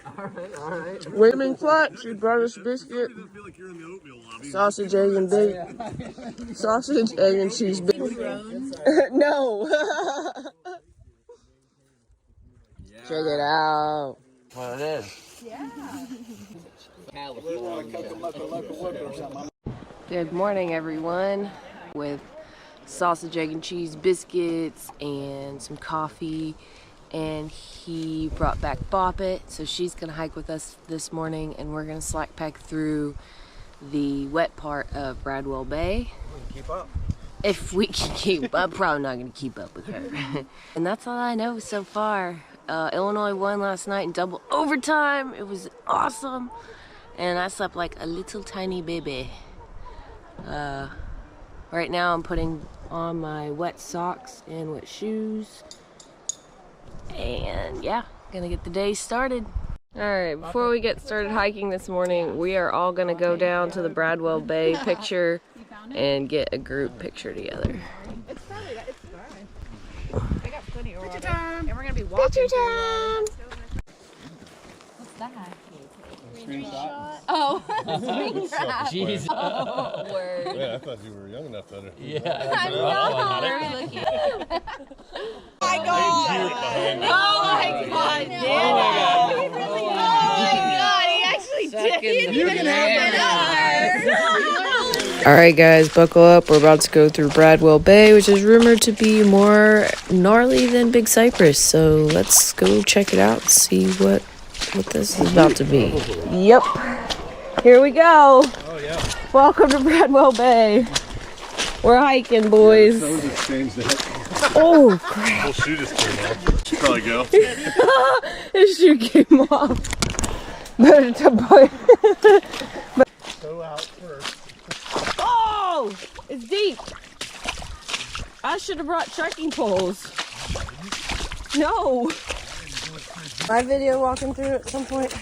Alright. Women clutch, she brought us biscuit, sausage, egg, and bacon. Sausage, egg, and cheese bacon. No. Check it out. What it is. Good morning, everyone. With sausage, egg, and cheese biscuits and some coffee. And he brought back Bop It, so she's gonna hike with us this morning, and we're gonna slack pack through the wet part of Bradwell Bay. We can keep up. If we can keep up, probably not gonna keep up with her. And that's all I know so far. Illinois won last night in double overtime. It was awesome, and I slept like a little tiny baby. Right now I'm putting on my wet socks and wet shoes. And yeah, gonna get the day started. Alright, before we get started hiking this morning, we are all gonna go down to the Bradwell Bay picture and get a group picture together. It's probably it's fine. I got plenty of water. Picture time! And we're gonna be walking. Picture time! What's that? Screenshot? Oh, screenshot. Jeez. Oh, word. Yeah, I thought you were young enough to understand. Yeah. I'm not. Where are we looking? Oh my god! Oh my god! Oh my god! He actually did. You can have it. Alright guys, buckle up. We're about to go through Bradwell Bay, which is rumored to be more gnarly than Big Cypress. So let's go check it out and see what this is about to be. Yep. Here we go. Oh, yeah. Welcome to Bradwell Bay. We're hiking, boys. Oh, crap. Whole shoe just came off. Should probably go. His shoe came off. Better to put. Go out first. Oh! It's deep. I should have brought trekking poles. No. My video walking through at some point.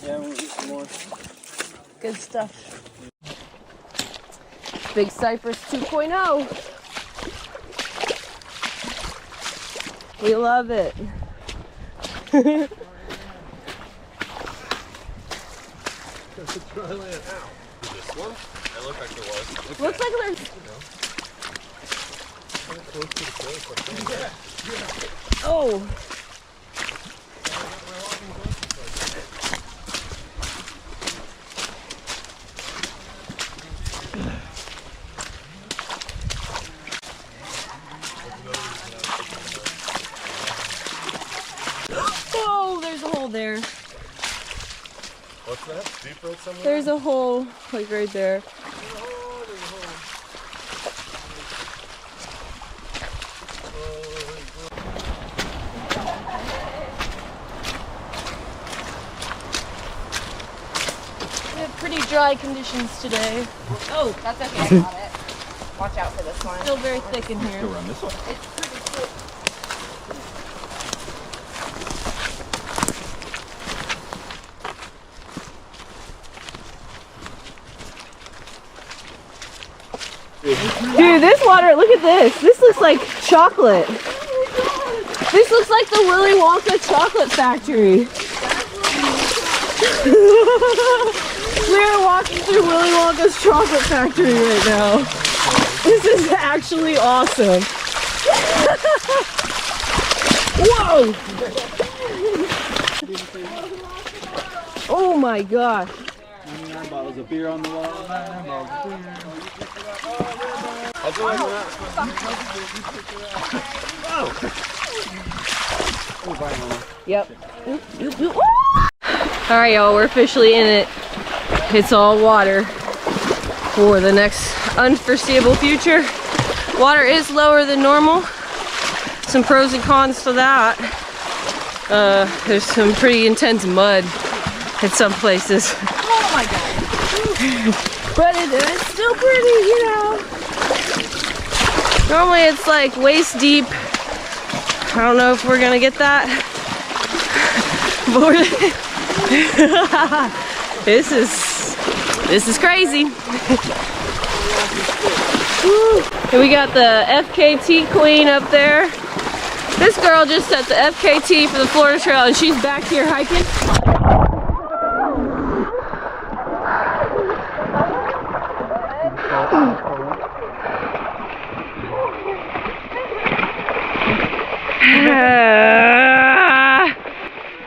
Yeah, we'll eat some more. Good stuff. Big Cypress 2.0. We love it. This one? It looked like there was. Okay. Looks like there's. Oh. Oh, there's a hole there. What's that? Deep road somewhere? There's a hole, like right there. We have pretty dry conditions today. Oh, that's okay. I got it. Watch out for this one. Still very thick in here. Run this one. It's pretty thick. Dude, this water, look at this. This looks like chocolate. This looks like the Willy Wonka chocolate factory. We're walking through Willy Wonka's chocolate factory right now. This is actually awesome. Whoa! Oh my gosh. 99 bottles of beer on the wall. 99 bottles of beer. I'll do it. Yep. Alright, y'all, we're officially in it. It's all water for the next unforeseeable future. Water is lower than normal. Some pros and cons to that. There's some pretty intense mud at some places. Oh my god. But it's still pretty, you know. Normally it's like waist deep. I don't know if we're gonna get that. But this is crazy. And we got the FKT queen up there. This girl just set the FKT for the Florida Trail and she's back here hiking.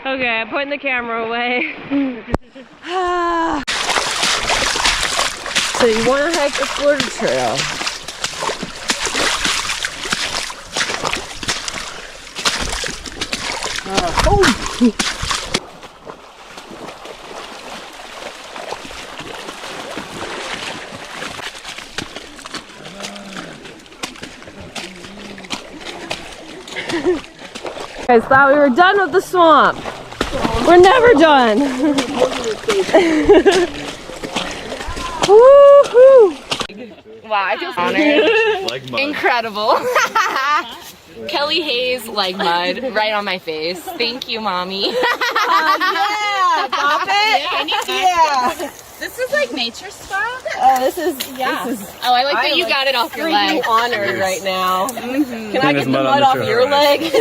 Okay, I'm putting the camera away. So you want to hike the Florida Trail. I thought we were done with the swamp. We're never done. Woohoo! Wow, I feel honored. Like mud. Incredible. Kelly Hayes like mud right on my face. Thank you, mommy. Yeah, pop it. Yeah. This is like nature spot. Oh, this is Oh, I like that you got it off your leg. honored right now. Can I get the mud mud on the off trail, your right? leg?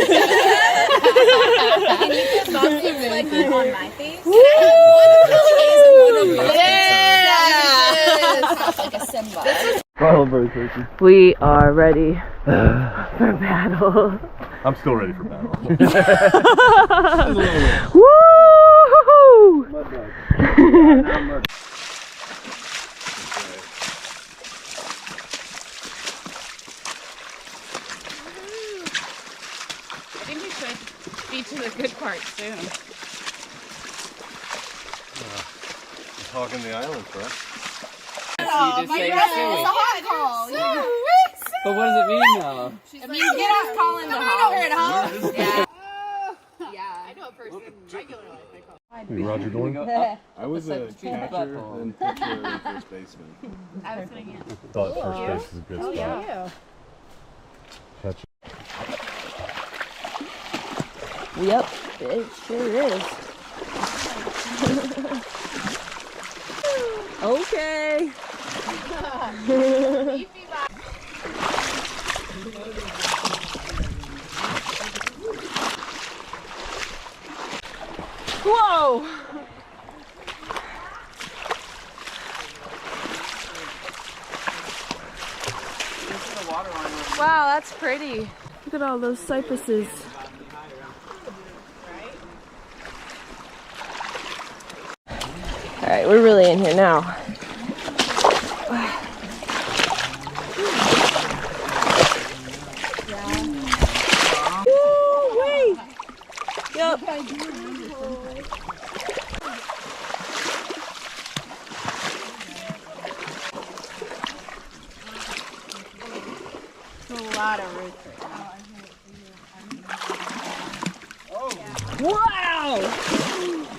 Can you put boxes like on my face? Like a symbol. Oh, very thirsty. We are ready for battle. I'm still ready for battle. Woo! I think we should be to the good part soon. Talking the island, right? But what does it mean now? It means get us calling the house. Yeah. I know a person regularly. Hey, Roger Dorn? I was a catcher and pitcher and first baseman. I was gonna get. Thought first base is a good spot. Yeah. Catch. Yep, it sure is. Okay. Whoa! Wow, that's pretty. Look at all those cypresses. All right, we're really in here now. Woo-wee! Yep. A lot of roots. Wow!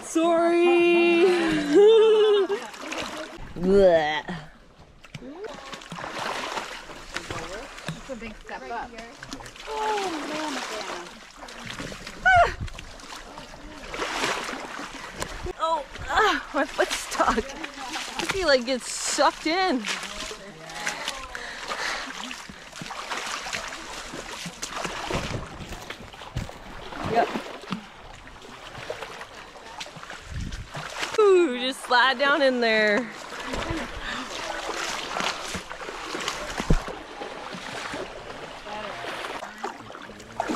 Sorry. Blech. It's a big step up. Oh, my foot's stuck. I feel like it's sucked in. Yep. Ooh, just slide down in there.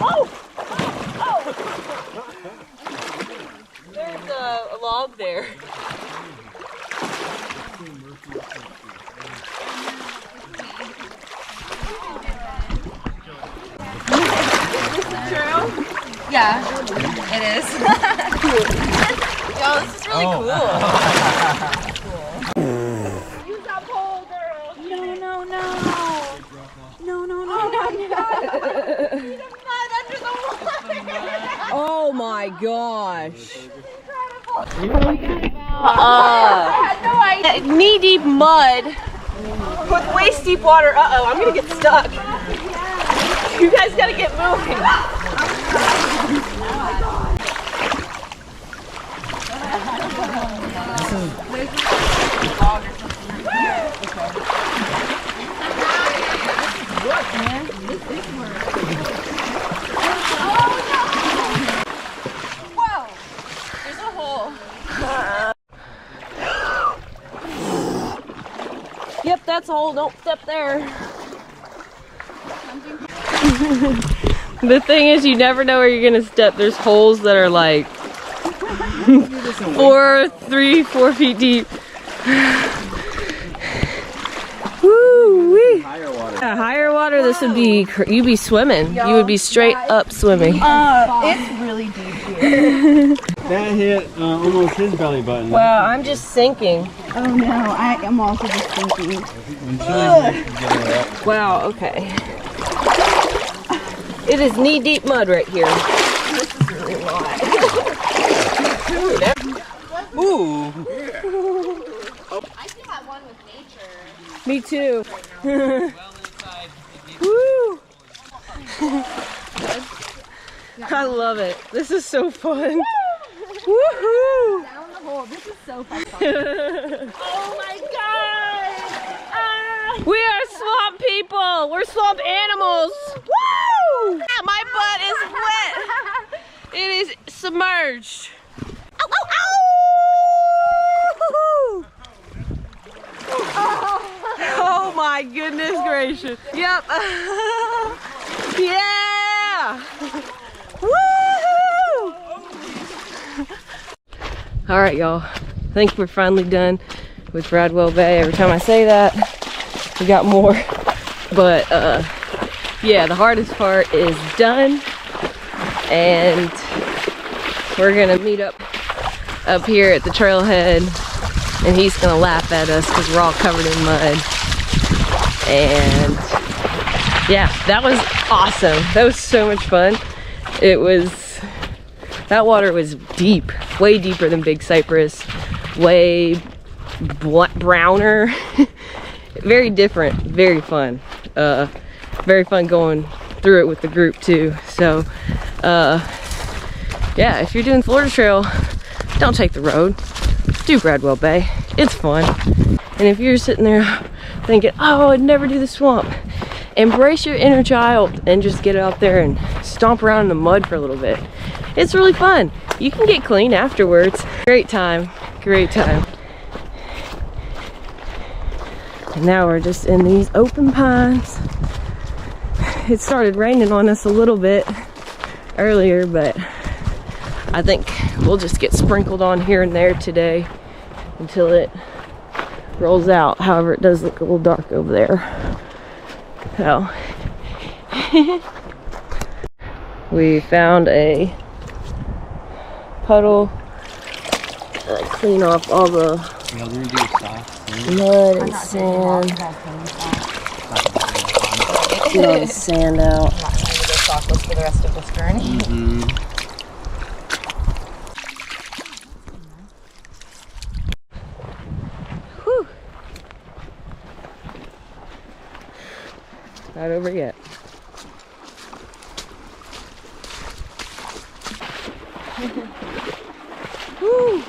Oh! There's a log there. Is this the trail? Yeah, it is. Yo, this is really cool. Use that pole, girl. No. Oh my gosh. Knee-deep mud with waist-deep water. Uh-oh, I'm gonna get stuck. You guys gotta get moving. that's a hole. Don't step there. The thing is, you never know where you're gonna step. There's holes that are like 4 feet deep. Woo wee. Higher water. Yeah, higher water. This would be you'd be swimming. You would be straight up swimming. It's really deep here. That hit almost his belly button. Well, I'm just sinking. Oh no, I am also just thinking. Wow. Okay. It is knee-deep mud right here. This is really wide. Ooh. I see that one with nature. Me too. Woo! I love it. This is so fun. Woohoo! Down the hole. This is so fun. Oh my god! We are swamp people. We're swamp animals. Woo! My butt is wet. It is submerged. Ow, ow, ow! Oh my goodness gracious. Yep. Yeah! Woo! All right, y'all. I think we're finally done with Bradwell Bay. Every time I say that, we got more. But yeah, the hardest part is done, and we're gonna meet up here at the trailhead, and he's gonna laugh at us because we're all covered in mud. And yeah, that was awesome. That was so much fun. That water was deep, way deeper than Big Cypress, way browner. Very different, very fun. Very fun going through it with the group too. So yeah, if you're doing Florida Trail, don't take the road. Do Bradwell Bay. It's fun. And if you're sitting there thinking, oh, I'd never do the swamp, embrace your inner child and just get out there and stomp around in the mud for a little bit. It's really fun. You can get clean afterwards. Great time, great time. And now we're just in these open pines. It started raining on us a little bit earlier, but I think we'll just get sprinkled on here and there today until it rolls out. However, it does look a little dark over there. So we found a puddle. Clean off all the mud and sand. Get all the sand out. I'm not going to go sockless for the rest of this journey. Whew. Not over yet. Woo.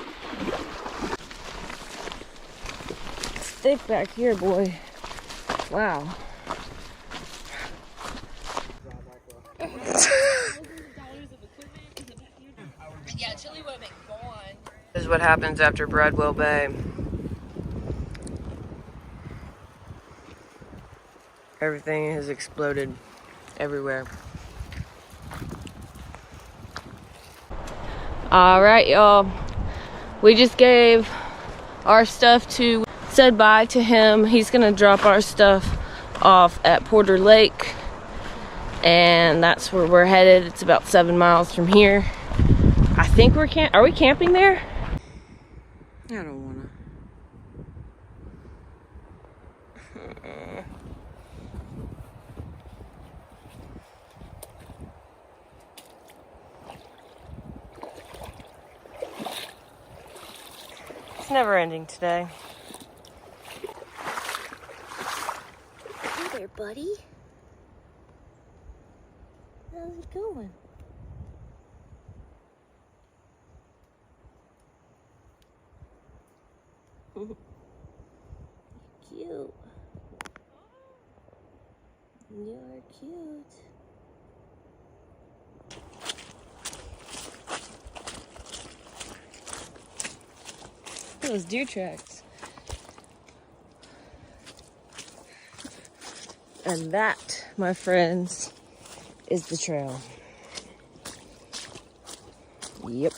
It's thick back here, boy. Wow. This is what happens after Bradwell Bay. Everything has exploded everywhere. All right, y'all. We just gave our stuff to, said bye to him. He's gonna drop our stuff off at Porter Lake, and that's where we're headed. It's about 7 miles from here. I think are we camping there? I don't wanna. It's never ending today. Hey there, buddy. How's it going? Cute. You're cute. Look at those deer tracks. And that, my friends, is the trail. Yep.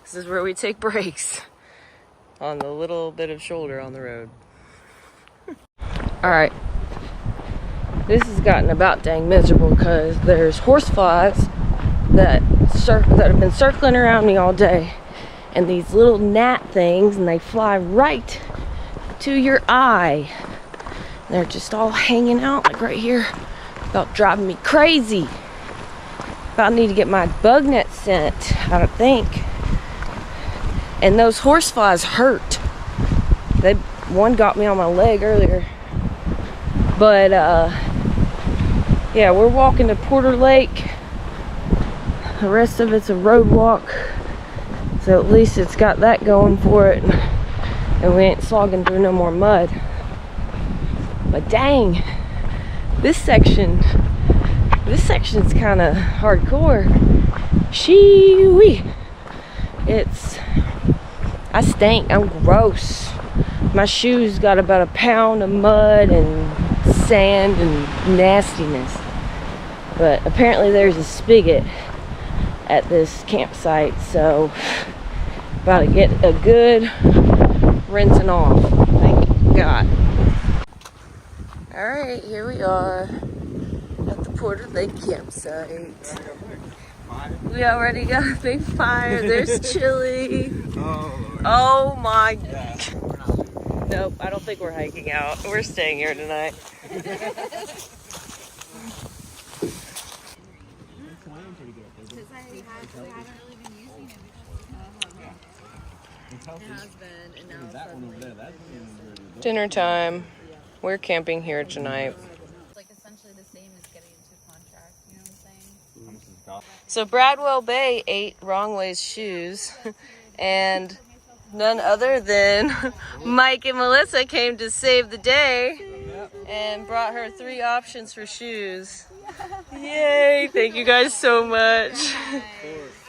This is where we take breaks on the little bit of shoulder on the road. All right. This has gotten about dang miserable because there's horseflies that have been circling around me all day, and these little gnat things, and they fly right to your eye. They're just all hanging out like right here, about driving me crazy. About need to get my bug net sent, I don't think. And those horseflies hurt. One got me on my leg earlier. But yeah, we're walking to Porter Lake. The rest of it's a road walk, so at least it's got that going for it, and we ain't slogging through no more mud. But dang, this section's kind of hardcore. Shee-wee. I stink. I'm gross. My shoes got about a pound of mud and sand and nastiness. But apparently there's a spigot at this campsite, so about to get a good rinsing off. Thank God. Alright, here we are at the Porter Lake campsite. We already got a big fire. There's chili. Oh my God. Nope, I don't think we're hiking out. We're staying here tonight. Dinner time. We're camping here tonight. It's like essentially the same as getting into a contract, you know what I'm saying? So Bradwell Bay ate Wrong Way's shoes, and none other than Mike and Melissa came to save the day and brought her 3 options for shoes. Yay! Thank you guys so much.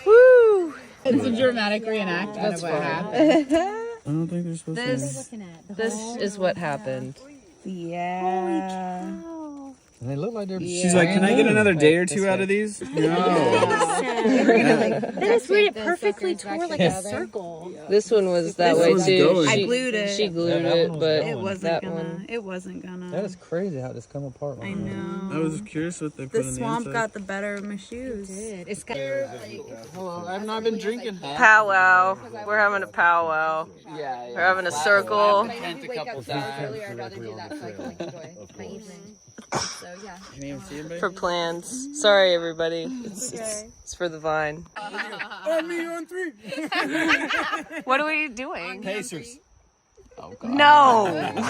Woo! It's a dramatic reenactment of what happened. I don't think they're supposed to. This is what happened. Yeah. They look like they're. She's like, can I get another day or 2 out of these? No. That is weird. It perfectly tore like a circle. This one was that way too. I glued it. She glued it, but It wasn't that gonna. one. It wasn't gonna. That is crazy how this come apart. I know. I was just curious what they put The in the swamp inside. got the better of my shoes. It's got Hello, I've not been drinking. Powwow. We're having a powwow. Yeah, We're having a circle. a couple times. earlier, I'd rather do that so I can like enjoy my evening. So yeah. Can you even see it, babe? For plans. Sorry, everybody. It's for the vine. Me on 3. What are we doing? Pacers. Oh, God. No. Y'all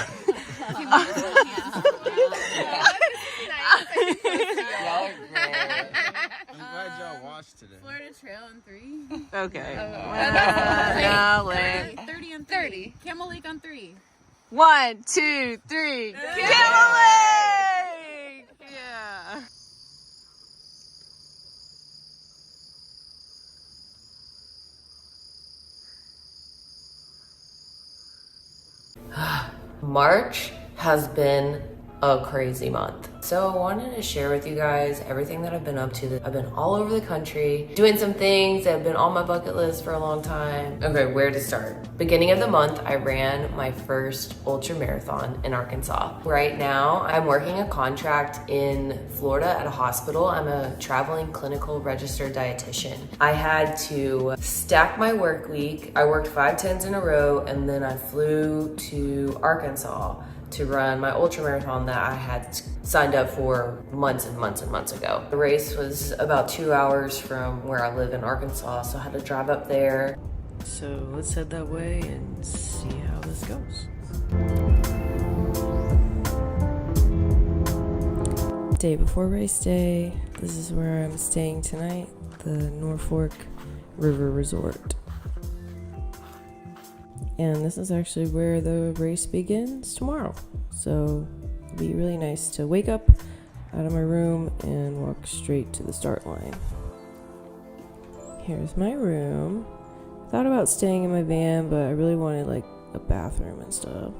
are great. I'm glad y'all watched today. Florida Trail on 3. Okay. No, wait. 30 on 30. Camel Lake on 3. 1, 2, 3. Camel Lake! Yeah. March has been a crazy month. So I wanted to share with you guys everything that I've been up to. I've been all over the country, doing some things that have been on my bucket list for a long time. Okay, where to start? Beginning of the month, I ran my first ultra marathon in Arkansas. Right now, I'm working a contract in Florida at a hospital. I'm a traveling clinical registered dietitian. I had to stack my work week. I worked 5 10s in a row, and then I flew to Arkansas to run my ultra marathon that I had signed up for months and months and months ago. The race was about 2 hours from where I live in Arkansas, so I had to drive up there. So let's head that way and see how this goes. Day before race day, this is where I'm staying tonight, the Norfolk River Resort. And this is actually where the race begins tomorrow. So it'll be really nice to wake up out of my room and walk straight to the start line. Here's my room. Thought about staying in my van, but I really wanted like the bathroom and stuff.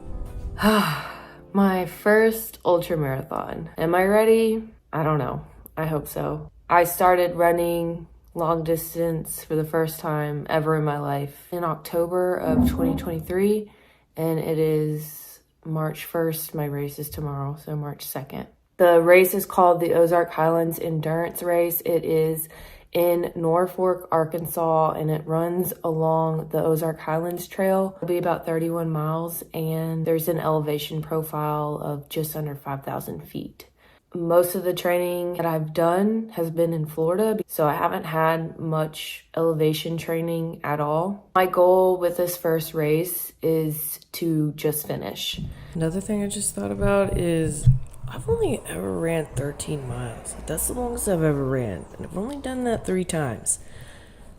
My first ultra marathon. Am I ready? I don't know. I hope so. I started running long distance for the first time ever in my life in October of 2023, and it is March 1st. My race is tomorrow, so March 2nd. The race is called the Ozark Highlands Endurance Race. It is in Norfolk, Arkansas, and it runs along the Ozark Highlands Trail. It'll be about 31 miles, and there's an elevation profile of just under 5,000 feet. Most of the training that I've done has been in Florida, so I haven't had much elevation training at all. My goal with this first race is to just finish. Another thing I just thought about is I've only ever ran 13 miles. That's the longest I've ever ran, and I've only done that 3 times.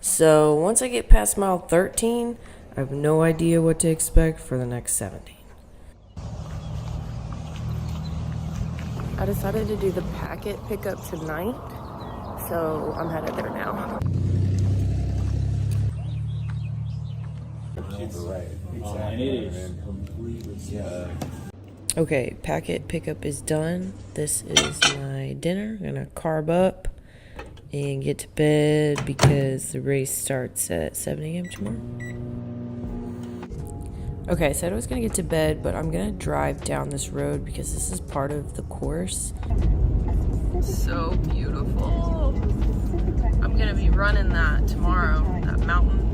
So once I get past mile 13, I have no idea what to expect for the next 17. I decided to do the packet pickup tonight, so I'm headed there now. Okay, packet pickup is done. This is my dinner. I'm gonna carb up and get to bed because the race starts at 7 a.m. tomorrow. Okay, I said I was gonna get to bed, but I'm gonna drive down this road because this is part of the course. So beautiful. I'm gonna be running that tomorrow, that mountain.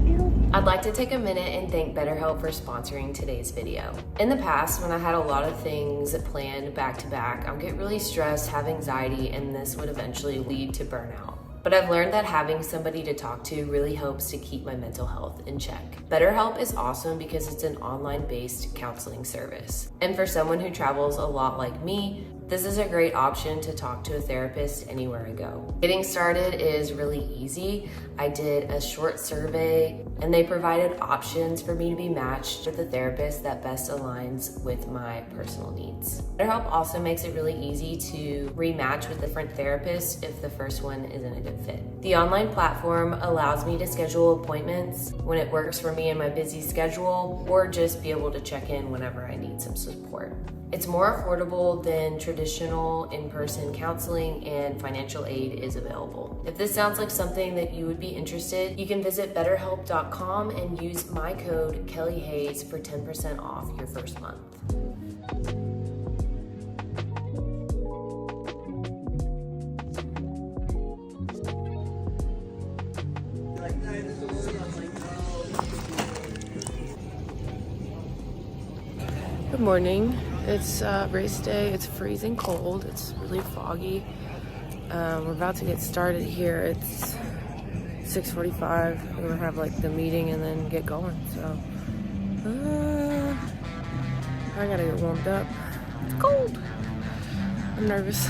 I'd like to take a minute and thank BetterHelp for sponsoring today's video. In the past, when I had a lot of things planned back to back, I would get really stressed, have anxiety, and this would eventually lead to burnout. But I've learned that having somebody to talk to really helps to keep my mental health in check. BetterHelp is awesome because it's an online-based counseling service. And for someone who travels a lot like me, this is a great option to talk to a therapist anywhere I go. Getting started is really easy. I did a short survey and they provided options for me to be matched with a therapist that best aligns with my personal needs. BetterHelp also makes it really easy to rematch with different therapists if the first one isn't a good fit. The online platform allows me to schedule appointments when it works for me in my busy schedule, or just be able to check in whenever I need some support. It's more affordable than traditional in-person counseling, and financial aid is available. If this sounds like something that you would be interested, you can visit betterhelp.com and use my code KellyHayes for 10% off your first month. Good morning. It's race day. It's freezing cold. It's really foggy. We're about to get started here. It's 6:45. We're gonna have like the meeting and then get going. So I gotta get warmed up. It's cold. I'm nervous.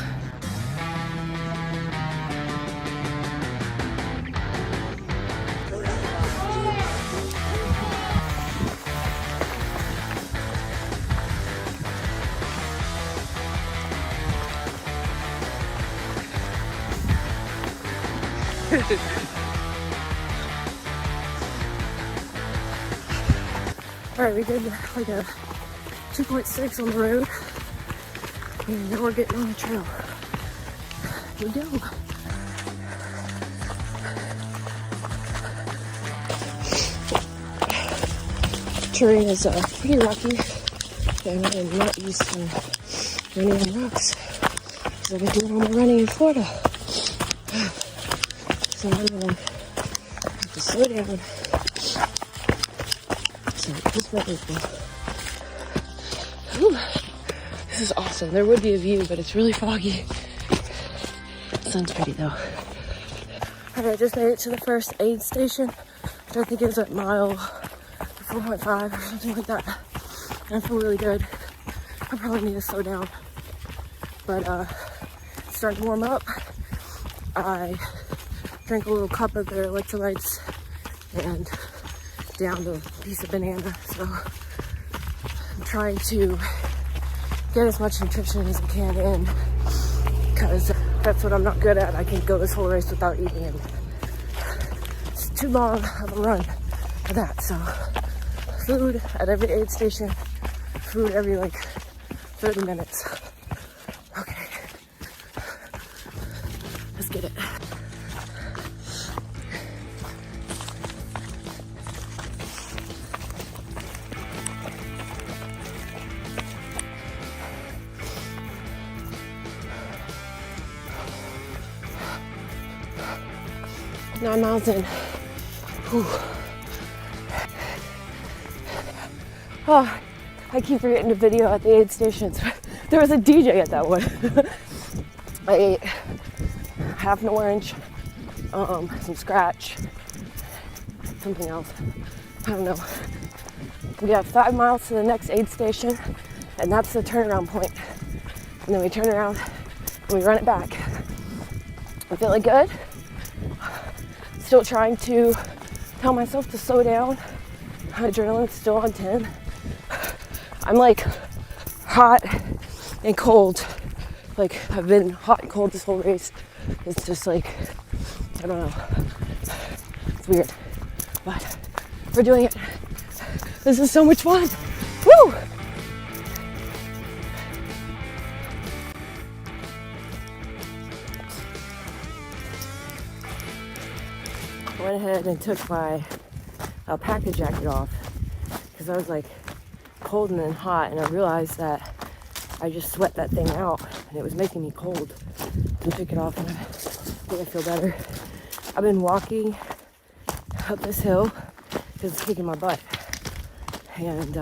Alright, we did like a 2.6 on the road, and now we're getting on the trail. Here we go. Terrain is pretty rocky, and I am not used to running on rocks because I've been doing all my running in Florida. So I'm gonna have to slow down. So this way we go. Whew. This is awesome. There would be a view, but it's really foggy. The sun's pretty though. Alright, I just made it to the first aid station, which I think is at mile 4.5 or something like that. And I feel really good. I probably need to slow down. But starting to warm up. I drank a little cup of their electrolytes and downed a piece of banana. So I'm trying to get as much nutrition as I can in, because that's what I'm not good at. I can go this whole race without eating, and it's too long of a run for that. So food at every aid station, food every like 30 minutes. Okay, let's get it. Nine miles in. Whew. Oh, I keep forgetting to video at the aid stations. There was a DJ at that one. I ate half an orange, some scratch, something else. I don't know. We got 5 miles to the next aid station, and that's the turnaround point. And then we turn around and we run it back. I'm feeling good. Still trying to tell myself to slow down. Adrenaline's still on 10. I'm like hot and cold. Like I've been hot and cold this whole race. It's just like, I don't know. It's weird, but we're doing it. This is so much fun. Woo! I went ahead and took my alpaca jacket off because I was like cold and then hot, and I realized that I just sweat that thing out and it was making me cold. So I took it off and I think I feel better. I've been walking up this hill because it's kicking my butt, and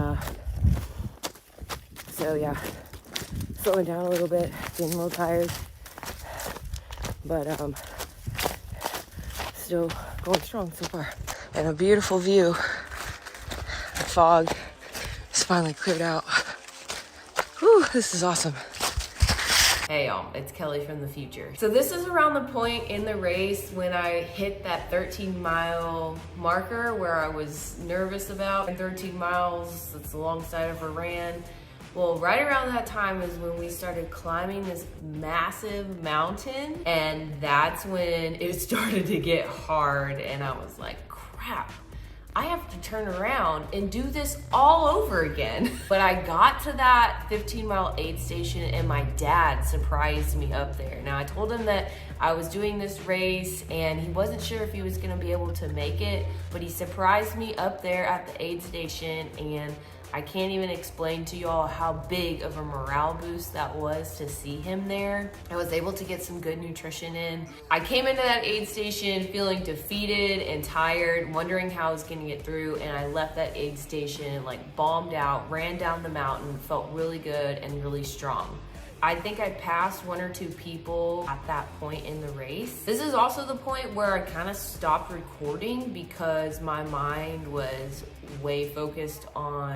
so yeah, slowing down a little bit, getting a little tired, but still going strong so far. And a beautiful view. The fog is finally cleared out. Whew, this is awesome. Hey y'all, it's Kelly from the future. So this is around the point in the race when I hit that 13-mile marker where I was nervous about. And 13 miles, that's the longest I ever ran. Well, right around that time is when we started climbing this massive mountain, and that's when it started to get hard, and I was like, crap, I have to turn around and do this all over again. But I got to that 15-mile aid station and my dad surprised me up there. Now I told him that I was doing this race and he wasn't sure if he was gonna be able to make it, but he surprised me up there at the aid station, and I can't even explain to y'all how big of a morale boost that was to see him there. I was able to get some good nutrition in. I came into that aid station feeling defeated and tired, wondering how I was gonna get through, and I left that aid station like bombed out, ran down the mountain, felt really good and really strong. I think I passed 1 or 2 people at that point in the race. This is also the point where I kind of stopped recording because my mind was way focused on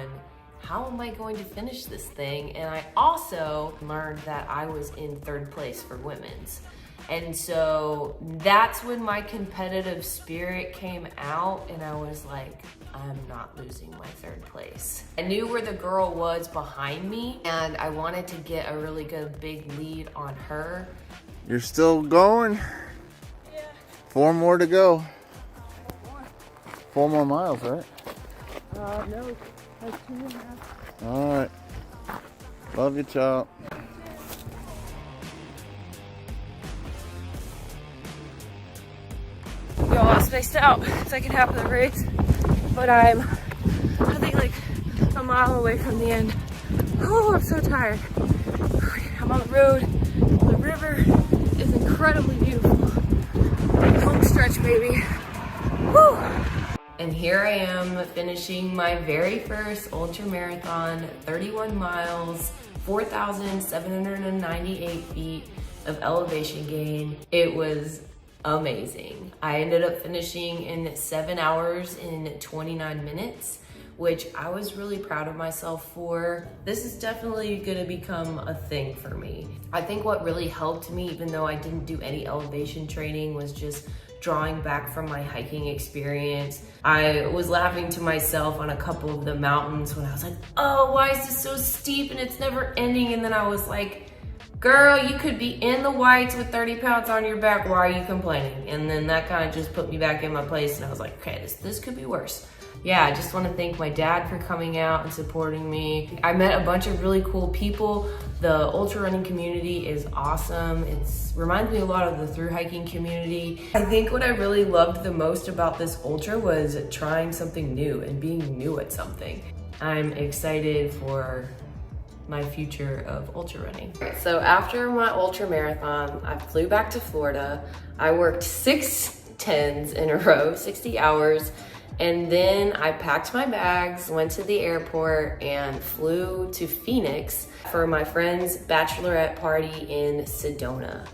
how am I going to finish this thing? And I also learned that I was in 3rd place for women's. And so that's when my competitive spirit came out, and I was like, I'm not losing my 3rd place. I knew where the girl was behind me, and I wanted to get a really good big lead on her. You're still going? Yeah. 4 more to go. 4 more miles, right? No, like 2.5. All right. Love you, child. Y'all, I spaced out second half of the race, but I think like a mile away from the end. Oh, I'm so tired. I'm on the road. The river is incredibly beautiful. Home stretch, baby. Woo! And here I am finishing my very first ultra marathon, 31 miles, 4,798 feet of elevation gain. It was amazing. I ended up finishing in 7 hours and 29 minutes, which I was really proud of myself for. This is definitely gonna become a thing for me. I think what really helped me, even though I didn't do any elevation training, was just drawing back from my hiking experience. I was laughing to myself on a couple of the mountains when I was like, oh, why is this so steep and it's never ending? And then I was like, girl, you could be in the whites with 30 pounds on your back. Why are you complaining? And then that kind of just put me back in my place, and I was like, okay, this could be worse. Yeah, I just want to thank my dad for coming out and supporting me. I met a bunch of really cool people. The ultra running community is awesome. It reminds me a lot of the thru hiking community. I think what I really loved the most about this ultra was trying something new and being new at something. I'm excited for my future of ultra running. So after my ultra marathon, I flew back to Florida. I worked 6 10s in a row, 60 hours. And then I packed my bags, went to the airport, and flew to Phoenix for my friend's bachelorette party in Sedona.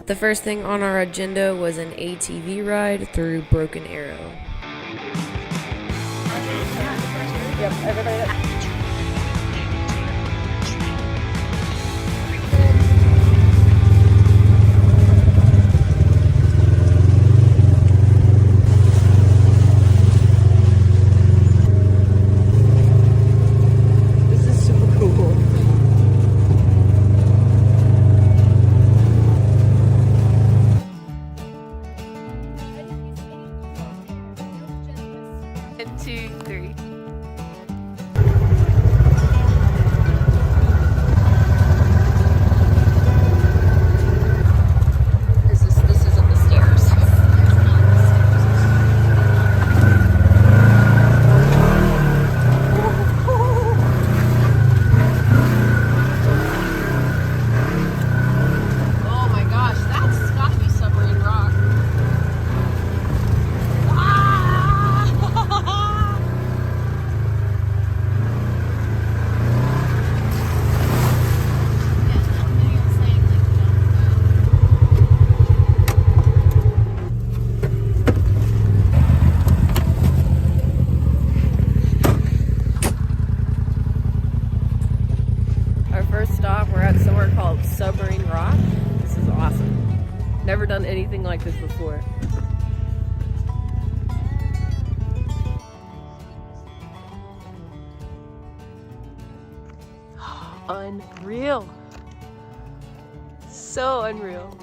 The first thing on our agenda was an ATV ride through Broken Arrow. Yep, everybody. Never done anything like this before. Unreal. So unreal.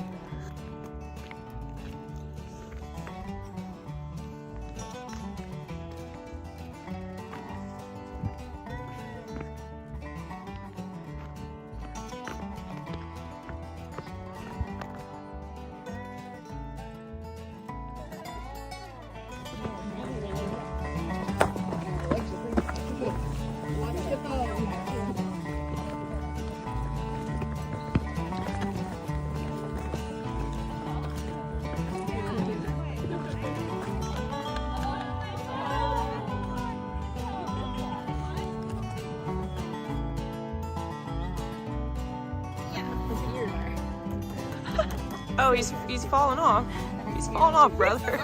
Oh, he's falling off. He's falling off, brother.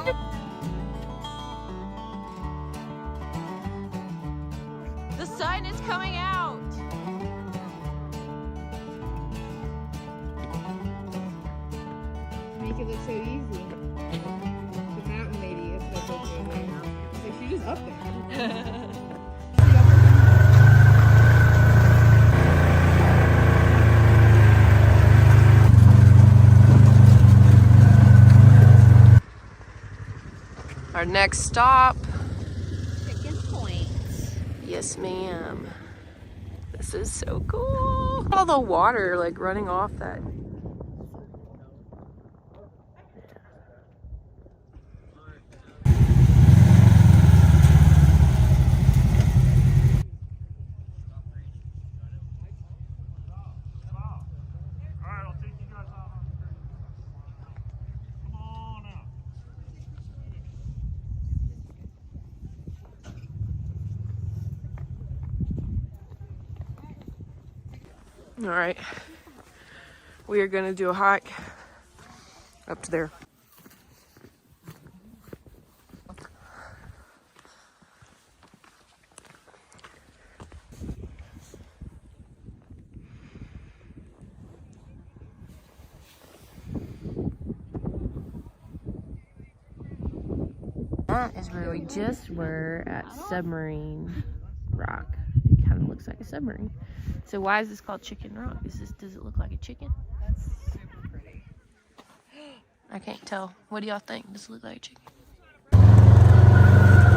The sun is coming out. Make it look so easy. The mountain lady is the picture right now. It's like she's just up there. Our next stop. Chicken Point. Yes, ma'am. This is so cool. All the water like running off that. All right, we are gonna do a hike up to there. that is where we just were at Submarine Rock. It kind of looks like a submarine. So why is this called Chicken Rock? Does it look like a chicken? That's super pretty. I can't tell. What do y'all think? Does it look like a chicken?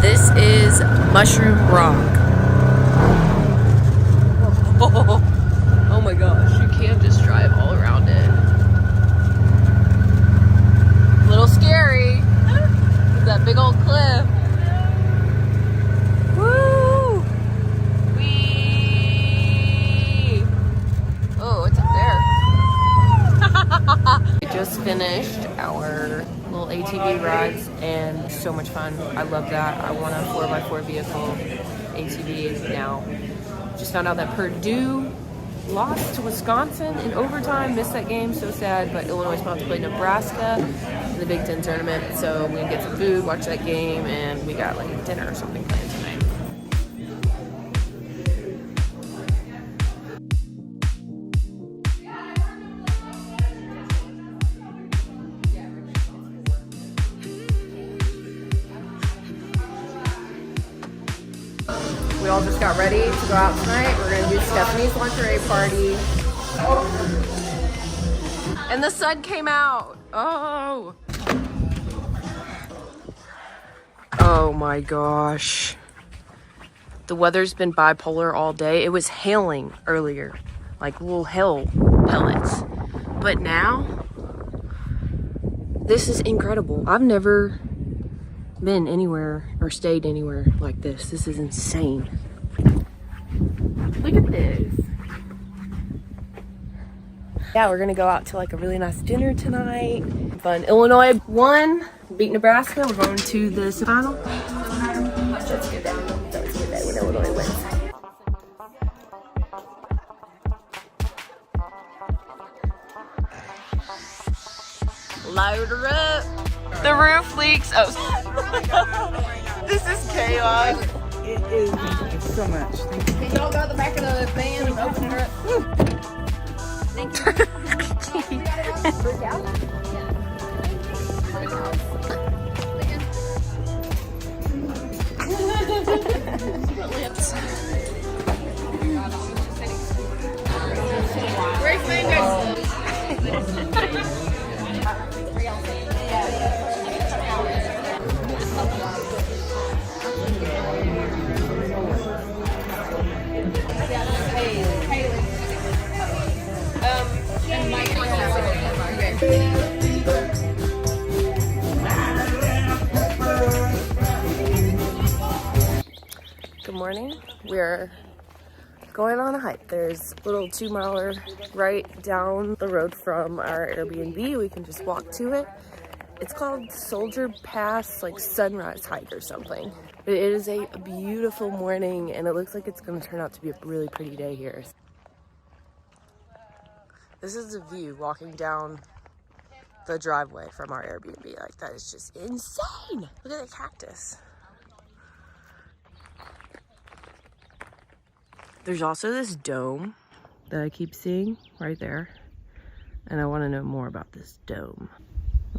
This is Mushroom Rock. Oh my gosh, you can't just drive all around it. A little scary. That big old cliff. Woo! Whee! Oh, it's up there. We just finished our little ATV rides and so much fun. I love that. I want a 4x4 vehicle. ATV now. Just found out that Purdue lost to Wisconsin in overtime. Missed that game, so sad. But Illinois is about to play Nebraska in the Big Ten tournament. So we're gonna get some food, watch that game, and we got like dinner or something planned tonight. We all just got ready to go out tonight. We're gonna do Stephanie's lingerie party. And the sun came out. Oh. Oh my gosh. The weather's been bipolar all day. It was hailing earlier, like little hail pellets. But now, this is incredible. I've never been anywhere or stayed anywhere like this. This is insane. Look at this. Yeah, we're gonna go out to like a really nice dinner tonight. Fun. Illinois won, beat Nebraska. We're going to the final. Let's get that. Let's get that when Illinois wins. Load her up. The roof leaks. Oh, this is chaos. It is. Thank you so much. Can y'all go to the back of the van and open her up? Thank you. Freak out? Where's Mango? Good morning. We're going on a hike. There's a little 2-miler right down the road from our Airbnb. We can just walk to it. It's called Soldier Pass, like sunrise hike or something. But it is a beautiful morning and it looks like it's going to turn out to be a really pretty day here. This is the view walking down the driveway from our Airbnb. Like, that is just insane. Look at the cactus. There's also this dome that I keep seeing right there. And I want to know more about this dome.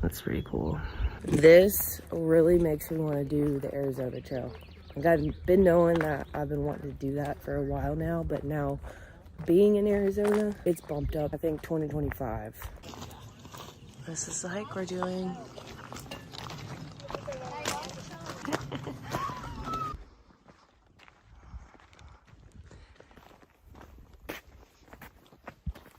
That's pretty cool. This really makes me want to do the Arizona Trail. Like, I've been knowing that I've been wanting to do that for a while now, but now being in Arizona, it's bumped up, I think 2025. This is the hike we're doing.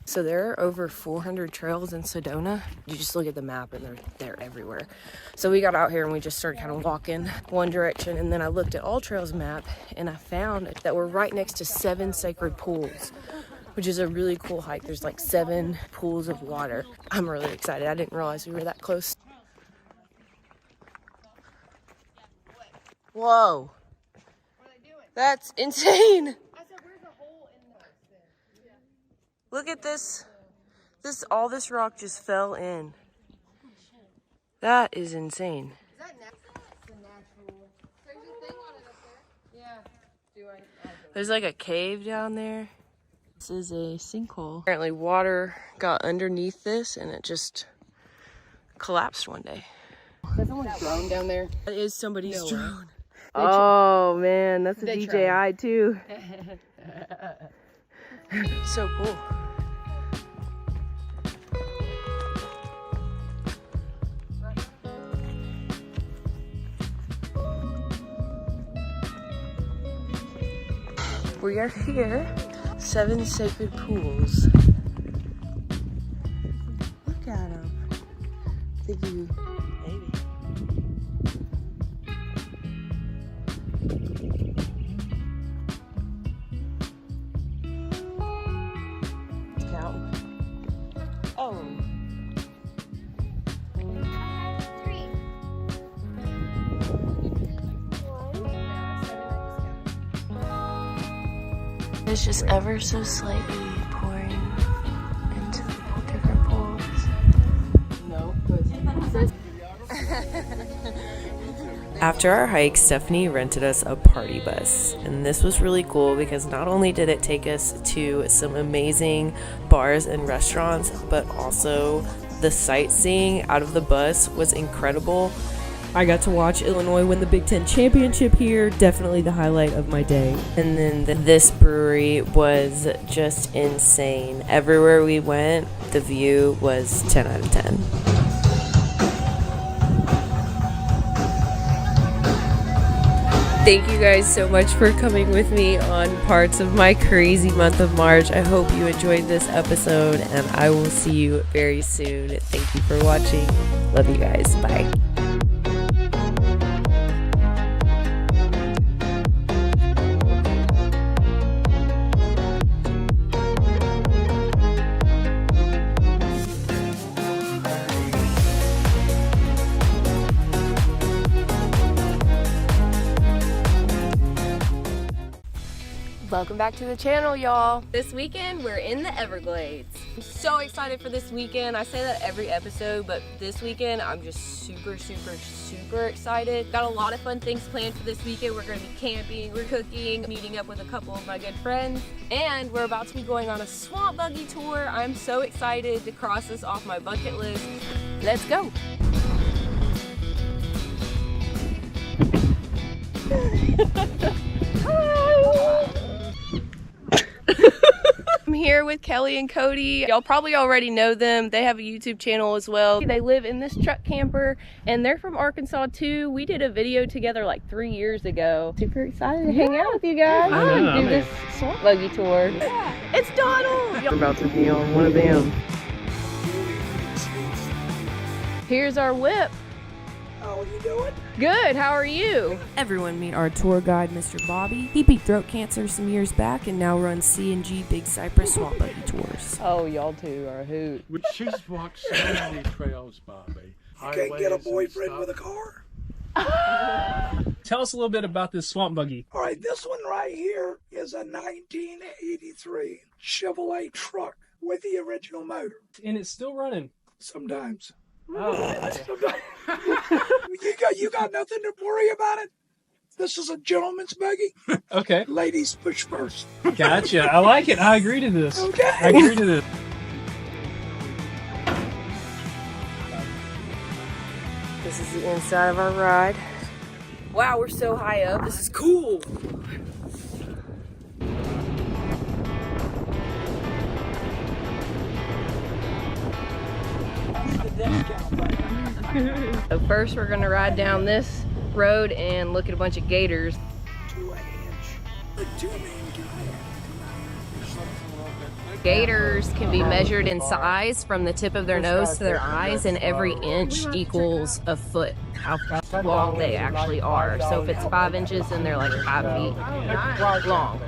So there are over 400 trails in Sedona. You just look at the map and they're everywhere. So we got out here and we just started kind of walking one direction, and then I looked at All Trails map and I found that we're right next to 7 sacred pools, which is a really cool hike. There's like 7 pools of water. I'm really excited. I didn't realize we were that close. Whoa. That's insane. Look at this. All this rock just fell in. That is insane. Is that natural? There's a thing on it up there. Yeah. There's like a cave down there. This is a sinkhole. Apparently water got underneath this and it just collapsed one day. Is that someone's drone down there? That is somebody's drone. Oh man, that's a DJI too. So cool. We are here. 7 sacred pools. Look at them. Think you count. Oh. It's just ever so slightly pouring into the different pools. No, After our hike, Stephanie rented us a party bus, and this was really cool because not only did it take us to some amazing bars and restaurants, but also the sightseeing out of the bus was incredible. I got to watch Illinois win the Big Ten championship here, definitely the highlight of my day. And then this brewery was just insane. Everywhere we went, the view was 10 out of 10. Thank you guys so much for coming with me on parts of my crazy month of March. I hope you enjoyed this episode, and I will see you very soon. Thank you for watching. Love you guys. Bye. Welcome back to the channel, y'all. This weekend, we're in the Everglades. I'm so excited for this weekend. I say that every episode, but this weekend, I'm just super excited. Got a lot of fun things planned for this weekend. We're gonna be camping, we're cooking, meeting up with a couple of my good friends, and we're about to be going on a swamp buggy tour. I'm so excited to cross this off my bucket list. Let's go. I'm here with Kelly and Cody. Y'all probably already know them. They have a YouTube channel as well. They live in this truck camper and they're from Arkansas too. We did a video together like 3 years ago. Super excited to hang out with you guys and do this swamp buggy tour. Yeah. It's Donald! We're about to be on one of them. Here's our whip. How are you doing? Good, how are you? Everyone meet our tour guide, Mr. Bobby. He beat throat cancer some years back and now runs C&G Big Cypress Swamp Buggy Tours. Oh, y'all two are a hoot. She's walked so many trails, Bobby. You can't get a boyfriend with a car? Tell us a little bit about this swamp buggy. All right, this one right here is a 1983 Chevrolet truck with the original motor. And it's still running. Sometimes. Oh. You got nothing to worry about it. This is a gentleman's buggy. Okay. Ladies push first. Gotcha. I like it. I agree to this. Okay. I agree to this. This is the inside of our ride. Wow, we're so high up. This is cool. So first we're gonna ride down this road and look at a bunch of gators. 2 inch. Gators can be measured in size from the tip of their nose to their eyes, and every inch equals a foot, how long they actually are. So if it's 5 inches, then they're like 5 feet long.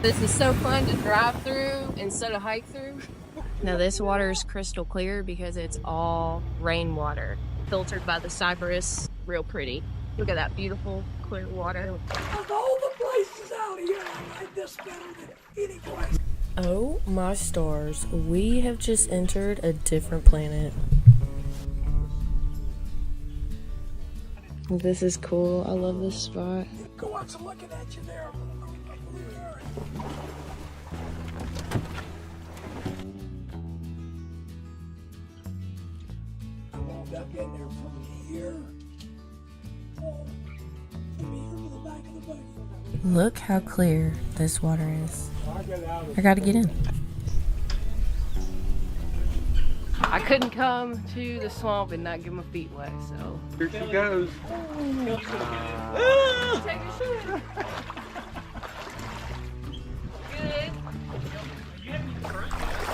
This is so fun to drive through instead of hike through. Now this water is crystal clear because it's all rainwater, filtered by the cypress. Real pretty. Look at that beautiful clear water. Of all the places out here, I like this better than any place. Oh my stars, we have just entered a different planet. This is cool. I love this spot. Go on, so looking at you there. Come on back in there from here. From here to the back of the boat. Look how clear this water is. I gotta get in. I couldn't come to the swamp and not get my feet wet, so. Here she goes. Take your shoe. Good.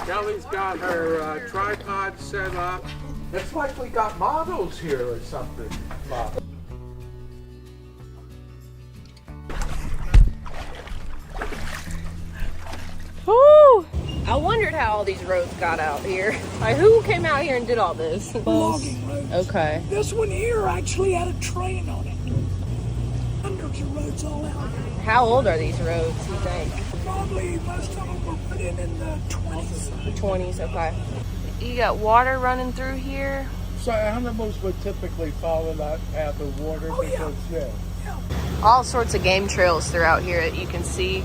Kelly's got her tripod set up. It's like we got models here or something, Bob. Woo! I wondered how all these roads got out here. Like, who came out here and did all this? Logging roads. Okay. This one here actually had a train on it. Hundreds of roads all out here. How old are these roads, you think? Probably most of them were put in the 20s. The 20s, okay. You got water running through here. So animals would typically follow that path of water because, yeah. All sorts of game trails throughout here that you can see.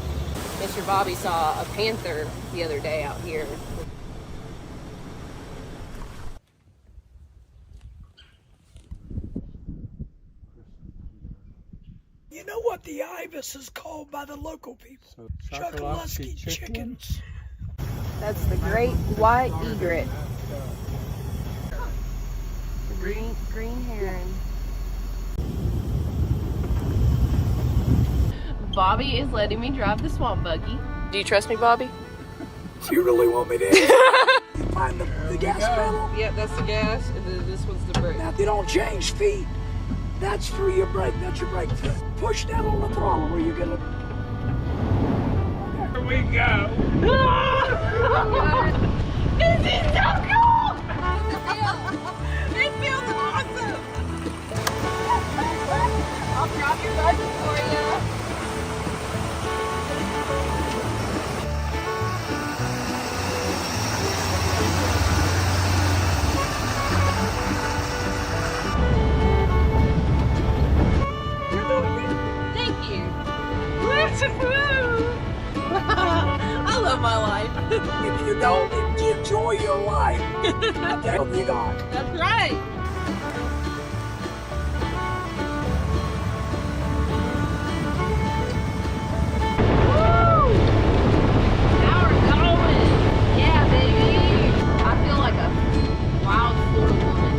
Mr. Bobby saw a panther the other day out here. You know what the ibis is called by the local people? Chokoloski chickens. That's the great white egret. Green heron. Bobby is letting me drive the swamp buggy. Do you trust me, Bobby? Do you really want me to find the gas pedal? Yep, that's the gas, and then this one's the brake. Now, they don't change feet. That's through your brake. That's your brake foot. Push down on the throttle where you get it. Here we go. This is so cool! It feels awesome! I'll drop your buggy for you. Thank you. I love my life. If you don't enjoy your life, what the hell you got? That's right. Woo! Now we're going. Yeah, baby. I feel like a wild Florida woman.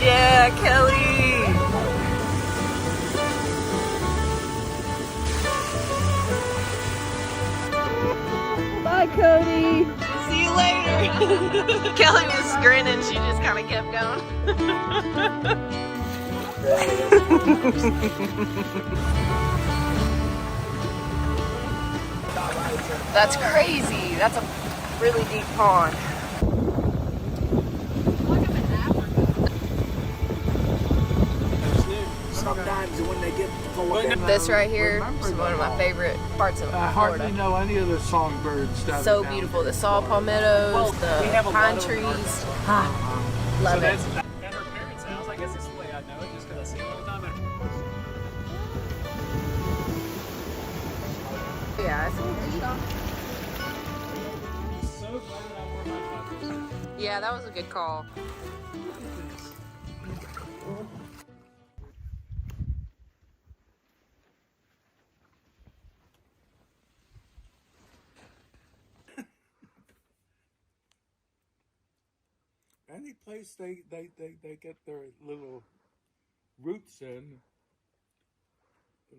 Yeah, Kelly. Bye, Cody. See you later. Kelly was grinning. She just kind of kept going. That's crazy. That's a really deep pond. Sometimes when they get full of This right here is one of my favorite parts of I hardly Florida. know any of the songbird stuff. So beautiful. The saw palmettos, the pine trees. Ah, love it. At her parents' house, I guess it's the way I know it, just because I see it all the time. Yeah, I'm so glad that I wore my glasses. yeah, that was a good call. Any place they get their little roots in,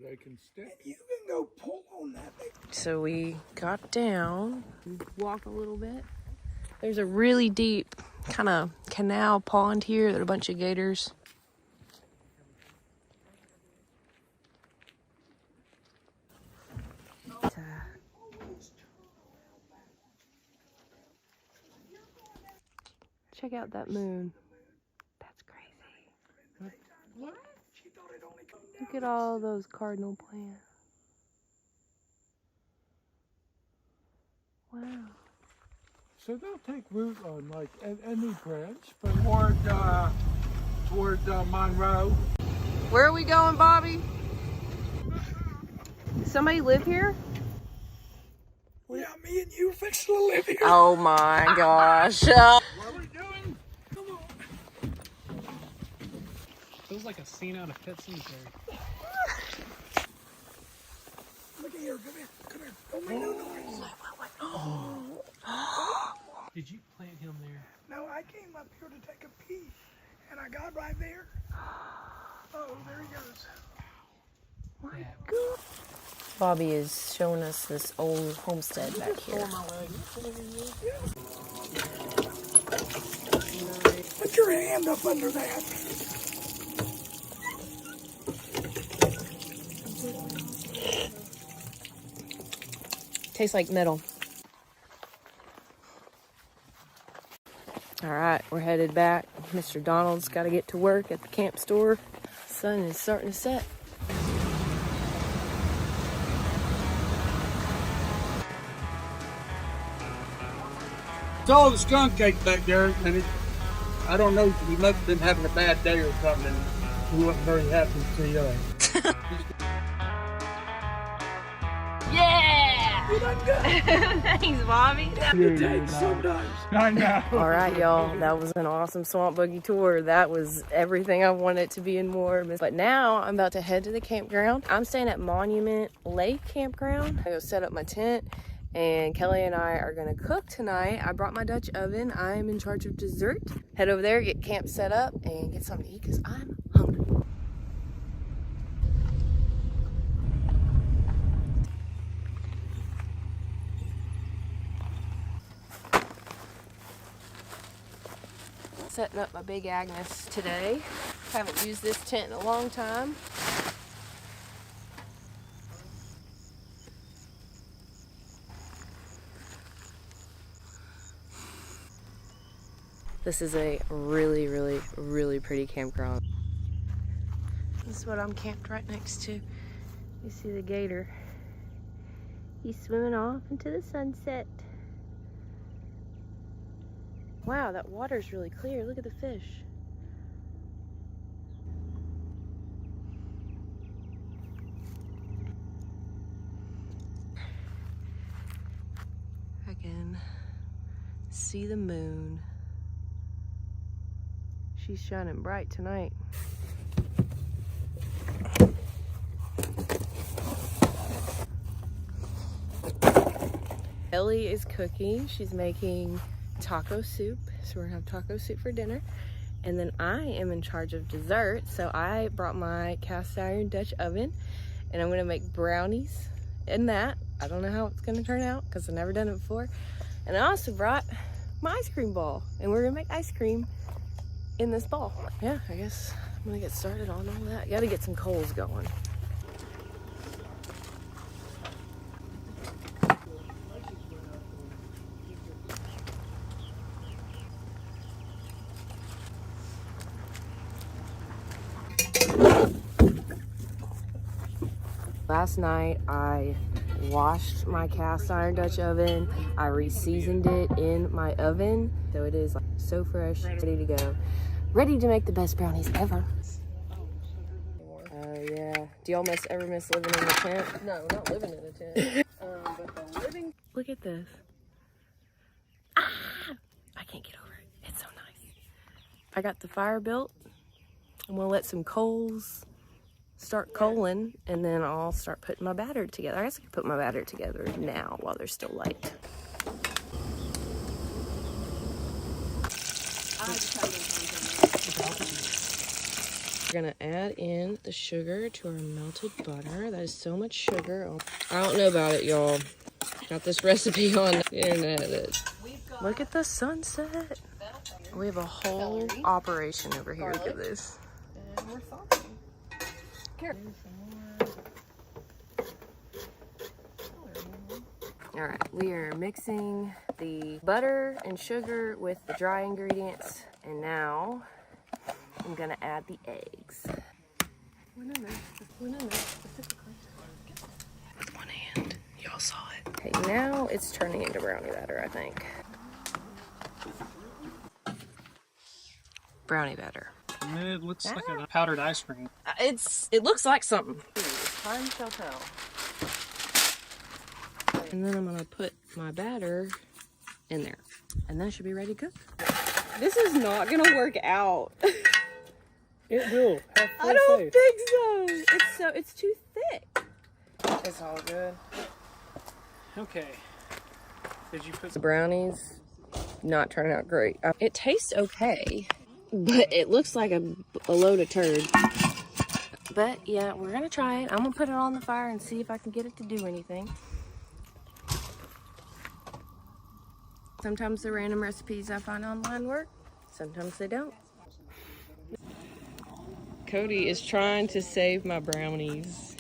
they can stick. You can go pull on that. So we got down, walked a little bit. There's a really deep kind of canal pond here. There are a bunch of gators. Check out that moon. That's crazy. Look at all those cardinal plants. So they'll take root on like any branch, but toward Monroe. Where are we going, Bobby? Does somebody live here? Yeah, me and you fixing to live here. Oh my gosh. What are we doing? Come on. Feels like a scene out of Pet Cemetery. Look at here, come here, come here. Don't make no noise. Did you plant him there? No, I came up here to take a pee, and I got right there. Oh, there he goes. Bobby is showing us this old homestead back here. Put your hand up under that. Tastes like metal. All right, we're headed back. Mr. Donald's got to get to work at the camp store. Sun is starting to set. Saw the skunk cake back there, and I don't know, he must have been having a bad day or something. He wasn't very happy to see us. Yeah! You done good. Thanks, Bobby. It takes sometimes. I know. All right, y'all. That was an awesome swamp buggy tour. That was everything I wanted it to be and more. But now I'm about to head to the campground. I'm staying at Monument Lake Campground. I go set up my tent, and Kelly and I are gonna cook tonight. I brought my Dutch oven. I'm in charge of dessert. Head over there, get camp set up, and get something to eat because I'm hungry. Setting up my big Agnes today. Haven't used this tent in a long time. This is a really, really, really pretty campground. This is what I'm camped right next to. You see the gator. He's swimming off into the sunset. Wow, that water's really clear. Look at the fish. I can see the moon. She's shining bright tonight. Ellie is cooking. She's making taco soup. So we're gonna have taco soup for dinner. And then I am in charge of dessert. So I brought my cast iron Dutch oven and I'm gonna make brownies in that. I don't know how it's gonna turn out because I've never done it before. And I also brought my ice cream ball and we're gonna make ice cream in this ball. Yeah, I guess I'm gonna get started on all that. Gotta get some coals going. Last night I washed my cast iron Dutch oven. I re-seasoned it in my oven. So it is like so fresh, ready to go. Ready to make the best brownies ever. Oh yeah. Do y'all ever miss living in a tent? No, not living in a tent. But the living... Look at this. Ah! I can't get over it. It's so nice. I got the fire built. I'm gonna let some coals start coaling, and then I'll start putting my batter together. I guess I can put my batter together now while they're still light. We're gonna add in the sugar to our melted butter. That is so much sugar. I don't know about it, y'all. Got this recipe on the internet. Look at the sunset. We have a whole operation over here. Look at this. And we're saucing. All right, we are mixing the butter and sugar with the dry ingredients, and now I'm gonna add the eggs. One hand. y'all saw it. Okay, now it's turning into brownie batter, I think. Brownie batter. It looks like a powdered ice cream. It looks like something. Time shall tell. And then I'm gonna put my batter in there. And then it should be ready to cook. This is not gonna work out. It will. Have full I don't faith. think so. It's too thick. It's all good. Okay. Did you put The brownies not turning out great. It tastes okay, but it looks like a load of turd. But yeah, we're gonna try it. I'm gonna put it on the fire and see if I can get it to do anything. Sometimes the random recipes I find online work, sometimes they don't. Cody is trying to save my brownies.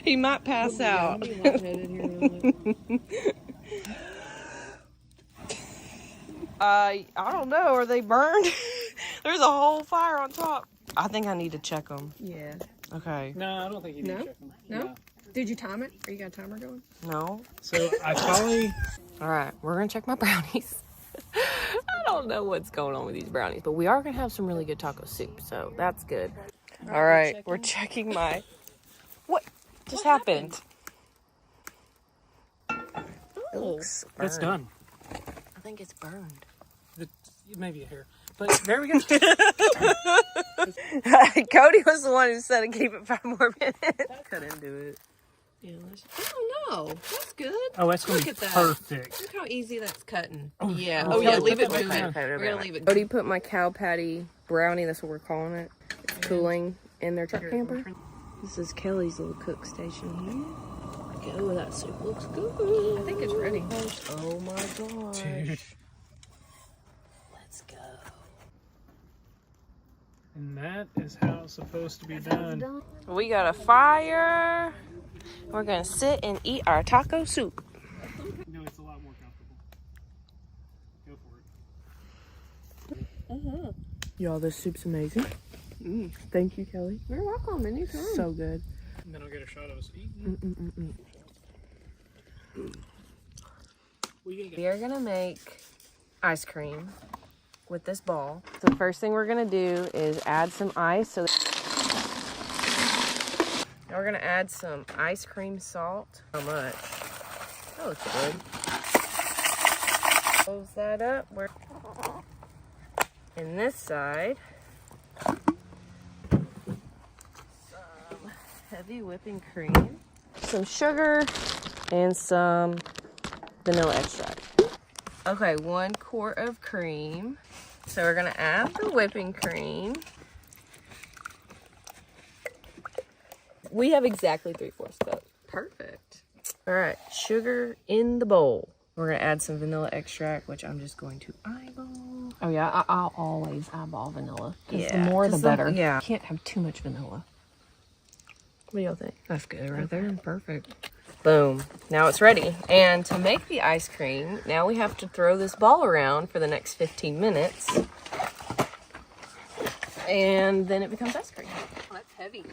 He might pass out. I don't know. Are they burned? There's a whole fire on top. I think I need to check them. Yeah. Okay. No, I don't think you need to check them. No? Did you time it? Are you got a timer going? No. So I probably... All right, we're gonna check my brownies. I don't know what's going on with these brownies, but we are gonna have some really good taco soup, so that's good. All right, we're checking my... What just happened? It looks burned. It's done. I think it's burned. Maybe a hair. But there we go. Cody was the one who said to keep it 5 more minutes. Couldn't do it. Yeah, oh no, that's good. Oh, that's going to be Look at that. perfect. Look how easy that's cutting. Yeah. Oh, yeah, leave it okay. moving. Okay. We're gonna leave it. Cody put my cow patty brownie, that's what we're calling it. It's cooling in their truck camper. This is Kelly's little cook station here. Oh, that soup looks good. I think it's ready. Oh my gosh. Dude. Let's go. And that is how it's supposed to be done. We got a fire. We're gonna sit and eat our taco soup. No, it's a lot more comfortable. Go for it. Y'all, this soup's amazing. Thank you, Kelly. You're welcome. Anytime. So good. And then I'll get a shot of us eating. We are gonna make ice cream with this ball. So the first thing we're gonna do is add some ice. So now we're gonna add some ice cream salt. How much? That looks good. Close that up. We're in this side. Some heavy whipping cream, some sugar, and some vanilla extract. Okay, 1 quart of cream. So we're gonna add the whipping cream. We have exactly 3/4 cup. Perfect. All right, sugar in the bowl. We're gonna add some vanilla extract, which I'm just going to eyeball. Oh yeah, I'll always eyeball vanilla. Yeah, The more the better. Yeah. Can't have too much vanilla. What do y'all think? That's good right there. Perfect. Boom. Now it's ready. And to make the ice cream, now we have to throw this ball around for the next 15 minutes. And then it becomes ice cream. Oh, that's heavy.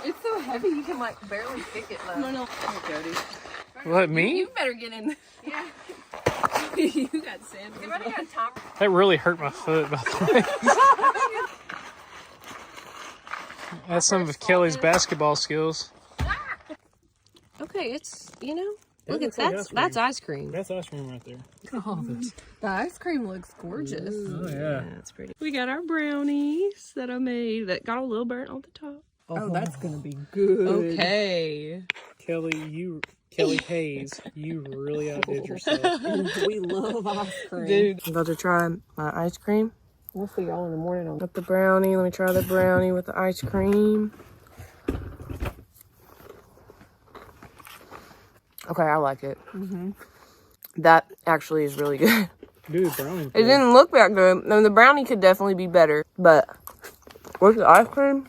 It's so heavy you can like barely pick it low. No. Cody. What, me? You better get in. Yeah. You got sandwich. That really hurt my foot, by the way. That's some of Kelly's basketball skills. Okay, it's, you know, That look at looks like that. ice cream. That's ice cream. That's ice cream right there. Look at all this. The ice cream looks gorgeous. Oh, yeah. Yeah, it's pretty. We got our brownies that I made that got a little burnt on the top. Oh, that's gonna be good. Okay. Kelly Hayes, you really outdid yourself. We love ice cream. Dude. I'm about to try my ice cream. We'll see y'all in the morning. Got the brownie. Let me try the brownie with the ice cream. Okay, I like it. That actually is really good. Dude, brownie. It didn't look that good. No, the brownie could definitely be better, but with the ice cream,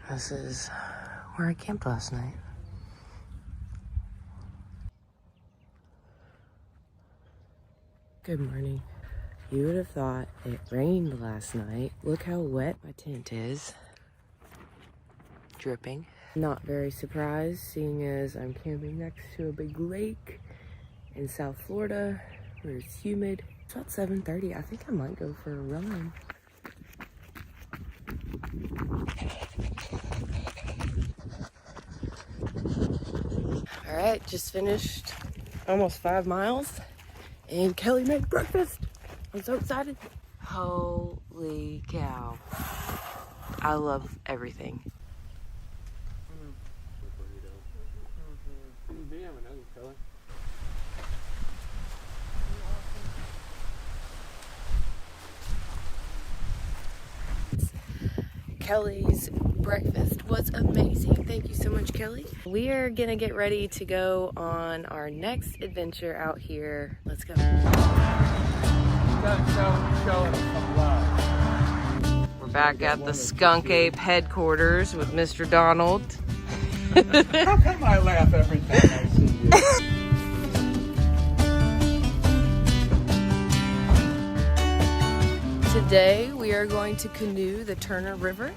this is where I camped last night. Good morning. You would have thought it rained last night. Look how wet my tent is. Dripping. Not very surprised, seeing as I'm camping next to a big lake in South Florida where it's humid. It's about 7:30. I think I might go for a run. All right, just finished almost 5 miles and Kelly made breakfast. I'm so excited. Holy cow. I love everything. Kelly's breakfast was amazing. Thank you so much, Kelly. We are gonna get ready to go on our next adventure out here. Let's go. We're back at the Skunk Ape headquarters with Mr. Donald. How come I laugh every time I see you? Today we are going to canoe the Turner River.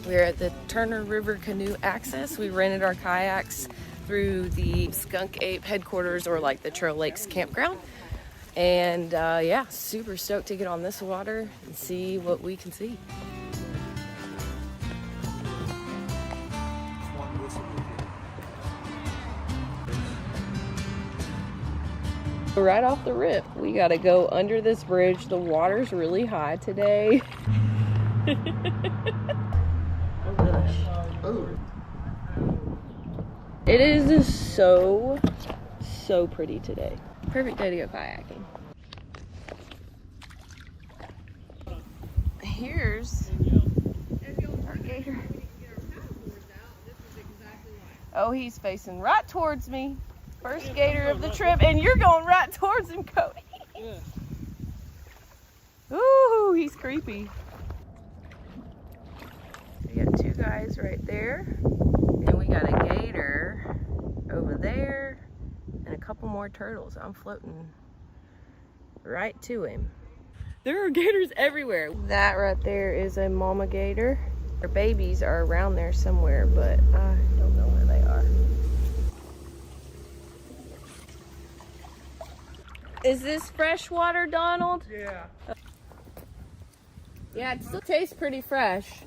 We're at the Turner River Canoe Access. We rented our kayaks through the Skunk Ape headquarters, or like the Trail Lakes campground. And yeah, super stoked to get on this water and see what we can see. Right off the rip, we gotta go under this bridge. The water's really high today. It is just so pretty today. Perfect day to go kayaking. Here's our gator. Oh, he's facing right towards me. First gator of the trip, and you're going right towards him, Cody. Yeah. Ooh, he's creepy. We got 2 guys right there, and we got a gator over there, and a couple more turtles. I'm floating right to him. There are gators everywhere. That right there is a mama gator. Her babies are around there somewhere, but I don't know where they are. Is this fresh water, Donald? Yeah. Yeah, it still tastes pretty fresh.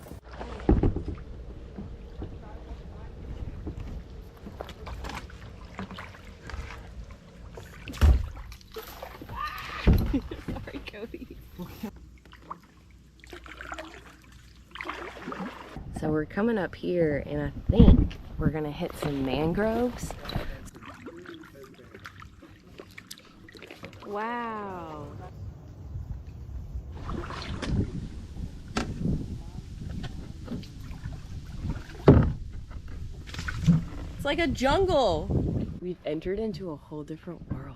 Sorry, Cody. So we're coming up here, and I think we're gonna hit some mangroves. Wow. It's like a jungle. We've entered into a whole different world.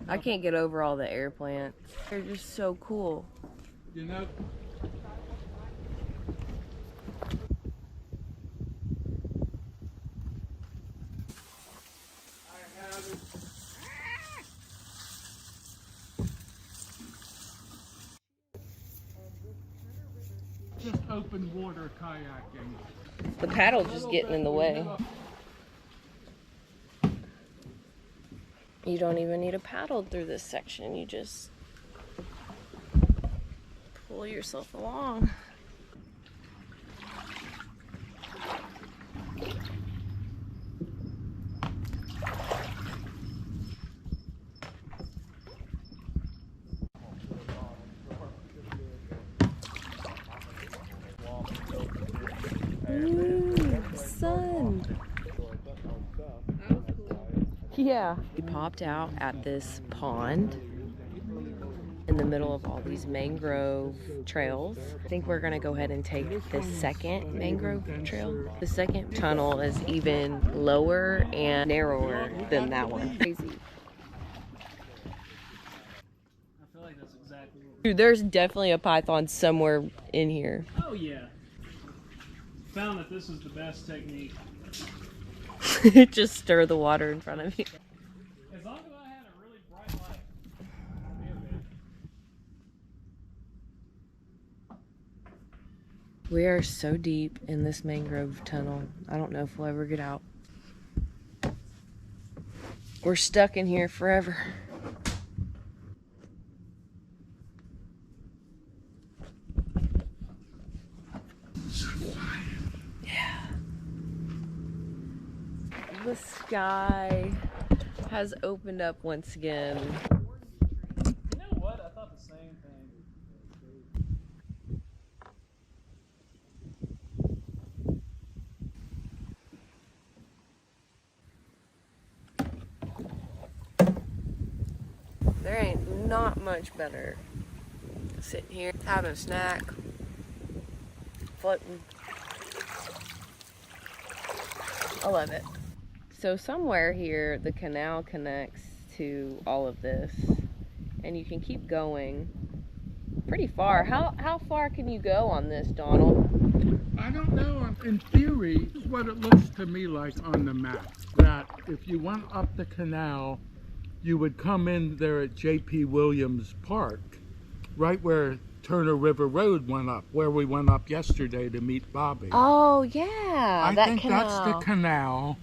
I can't get over all the air plants. They're just so cool. You know, just open water kayaking. The paddle's just getting in the way. You don't even need a paddle through this section. You just pull yourself along. Ooh, sun. Yeah. We popped out at this pond in the middle of all these mangrove trails. I think we're gonna go ahead and take the second mangrove trail. The second tunnel is even lower and narrower than that one. Crazy. I feel like that's exactly what Dude, there's definitely a python somewhere in here. Oh yeah. Found that this is the best technique. Just stir the water in front of you. As long as I had a really bright light, I'd be okay. We are so deep in this mangrove tunnel. I don't know if we'll ever get out. We're stuck in here forever. Yeah. The sky has opened up once again. You know what? I thought the same thing. There ain't not much better. Sitting here, having a snack, floating. I love it. So somewhere here, the canal connects to all of this, and you can keep going pretty far. How far can you go on this, Donald? I don't know. In theory, this is what it looks to me like on the map. That if you went up the canal, you would come in there at J.P. Williams Park, right where Turner River Road went up, where we went up yesterday to meet Bobby. Oh, yeah, I that think canal. that's the canal,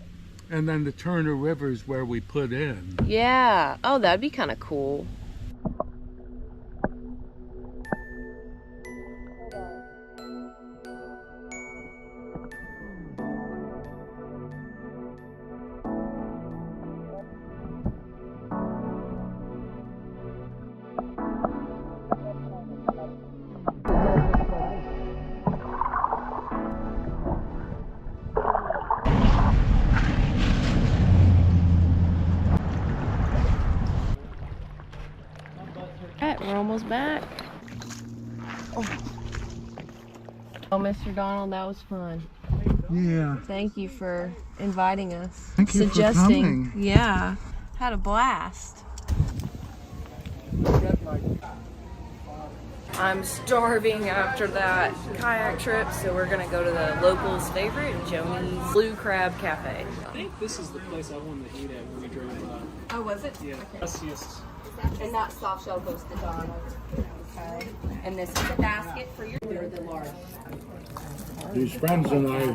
and then the Turner River is where we put in. Yeah. Oh, that'd be kind of cool. Alright, we're almost back. Oh, Mr. Donald, that was fun. Yeah. Thank you for inviting us. Thank you for coming. Yeah, had a blast. I'm starving after that kayak trip, so we're gonna go to the locals' favorite, Joni's Blue Crab Cafe. I think this is the place I wanted to eat at when we drove by. Oh, was it? Yeah. Yes. And that soft shell goes to Donald. Okay. And this is the basket for your. They're the large. These friends and I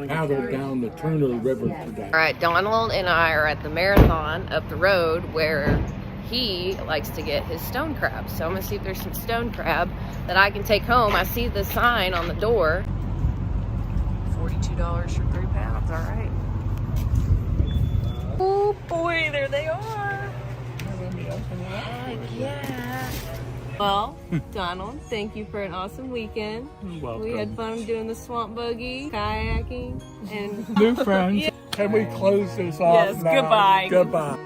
paddled down the Turner River today. All right, Donald and I are at the marathon up the road where he likes to get his stone crab. So I'm gonna see if there's some stone crab that I can take home. I see the sign on the door. $42 for 3 pounds, all right. Oh boy, there they are. Heck yeah. Well, Donald, thank you for an awesome weekend. Welcome. We had fun doing the swamp buggy, kayaking, and New friends. Yeah. Can we close this off Yes, now? goodbye. Goodbye.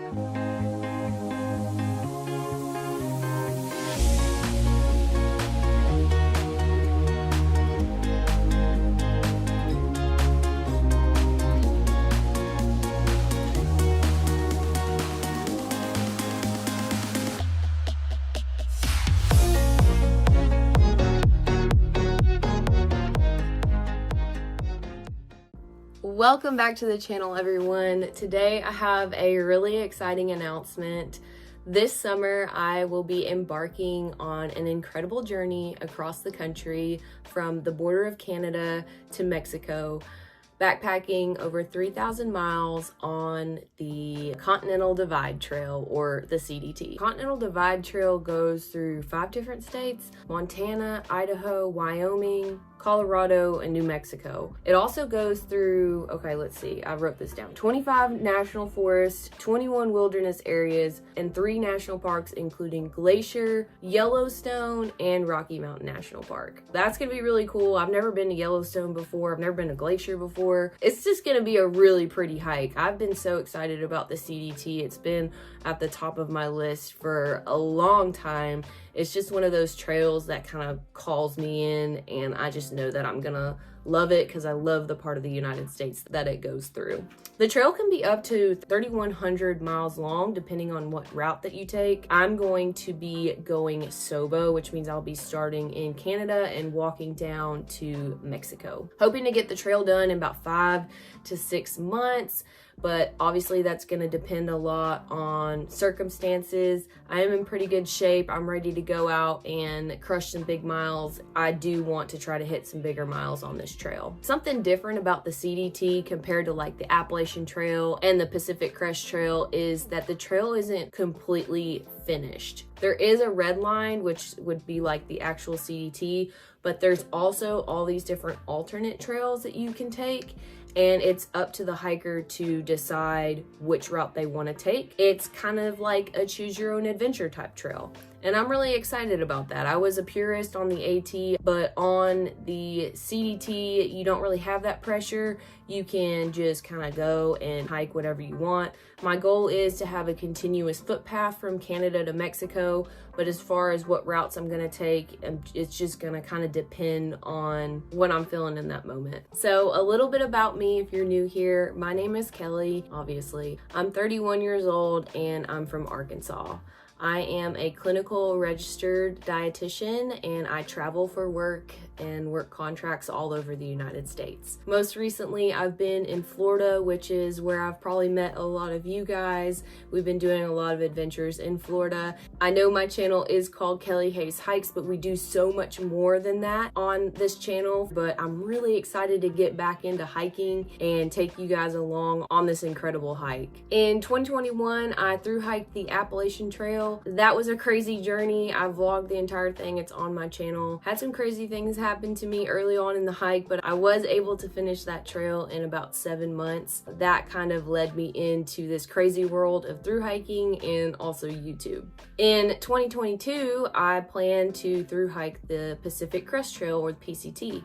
Welcome back to the channel, everyone. Today I have a really exciting announcement. This summer I will be embarking on an incredible journey across the country from the border of Canada to Mexico, backpacking over 3,000 miles on the Continental Divide Trail, or the CDT. Continental Divide Trail goes through 5 different states: Montana, Idaho, Wyoming, Colorado, and New Mexico. It also goes through, okay, let's see, I wrote this down, 25 national forests, 21 wilderness areas, and 3 national parks, including Glacier, Yellowstone, and Rocky Mountain National Park. That's gonna be really cool. I've never been to Yellowstone before. I've never been to Glacier before. It's just gonna be a really pretty hike. I've been so excited about the CDT. It's been at the top of my list for a long time. It's just one of those trails that kind of calls me in, and I just just know that I'm gonna love it because I love the part of the United States that it goes through. The trail can be up to 3,100 miles long depending on what route that you take. I'm going to be going Sobo, which means I'll be starting in Canada and walking down to Mexico. Hoping to get the trail done in about 5 to 6 months, but obviously that's going to depend a lot on circumstances. I am in pretty good shape. I'm ready to go out and crush some big miles. I do want to try to hit some bigger miles on this trail. Something different about the CDT compared to like the Appalachian Trail and the Pacific Crest Trail is that the trail isn't completely finished. There is a red line, which would be like the actual CDT, but there's also all these different alternate trails that you can take, and it's up to the hiker to decide which route they want to take. It's kind of like a choose your own adventure type trail, and I'm really excited about that. I was a purist on the AT, but on the CDT, you don't really have that pressure. You can just kind of go and hike whatever you want. My goal is to have a continuous footpath from Canada to Mexico, but as far as what routes I'm gonna take, it's just gonna kind of depend on what I'm feeling in that moment. So a little bit about me if you're new here. My name is Kelly, obviously. I'm 31 years old and I'm from Arkansas. I am a clinical registered dietitian and I travel for work and work contracts all over the United States. Most recently, I've been in Florida, which is where I've probably met a lot of you guys. We've been doing a lot of adventures in Florida. I know my channel is called Kelly Hayes Hikes, but we do so much more than that on this channel. But I'm really excited to get back into hiking and take you guys along on this incredible hike. In 2021, I thru hiked the Appalachian Trail. That was a crazy journey. I vlogged the entire thing. It's on my channel. Had some crazy things happen to me early on in the hike, but I was able to finish that trail in about 7 months. That kind of led me into this crazy world of thru hiking and also YouTube. In 2022, I plan to thru hike the Pacific Crest Trail, or the PCT.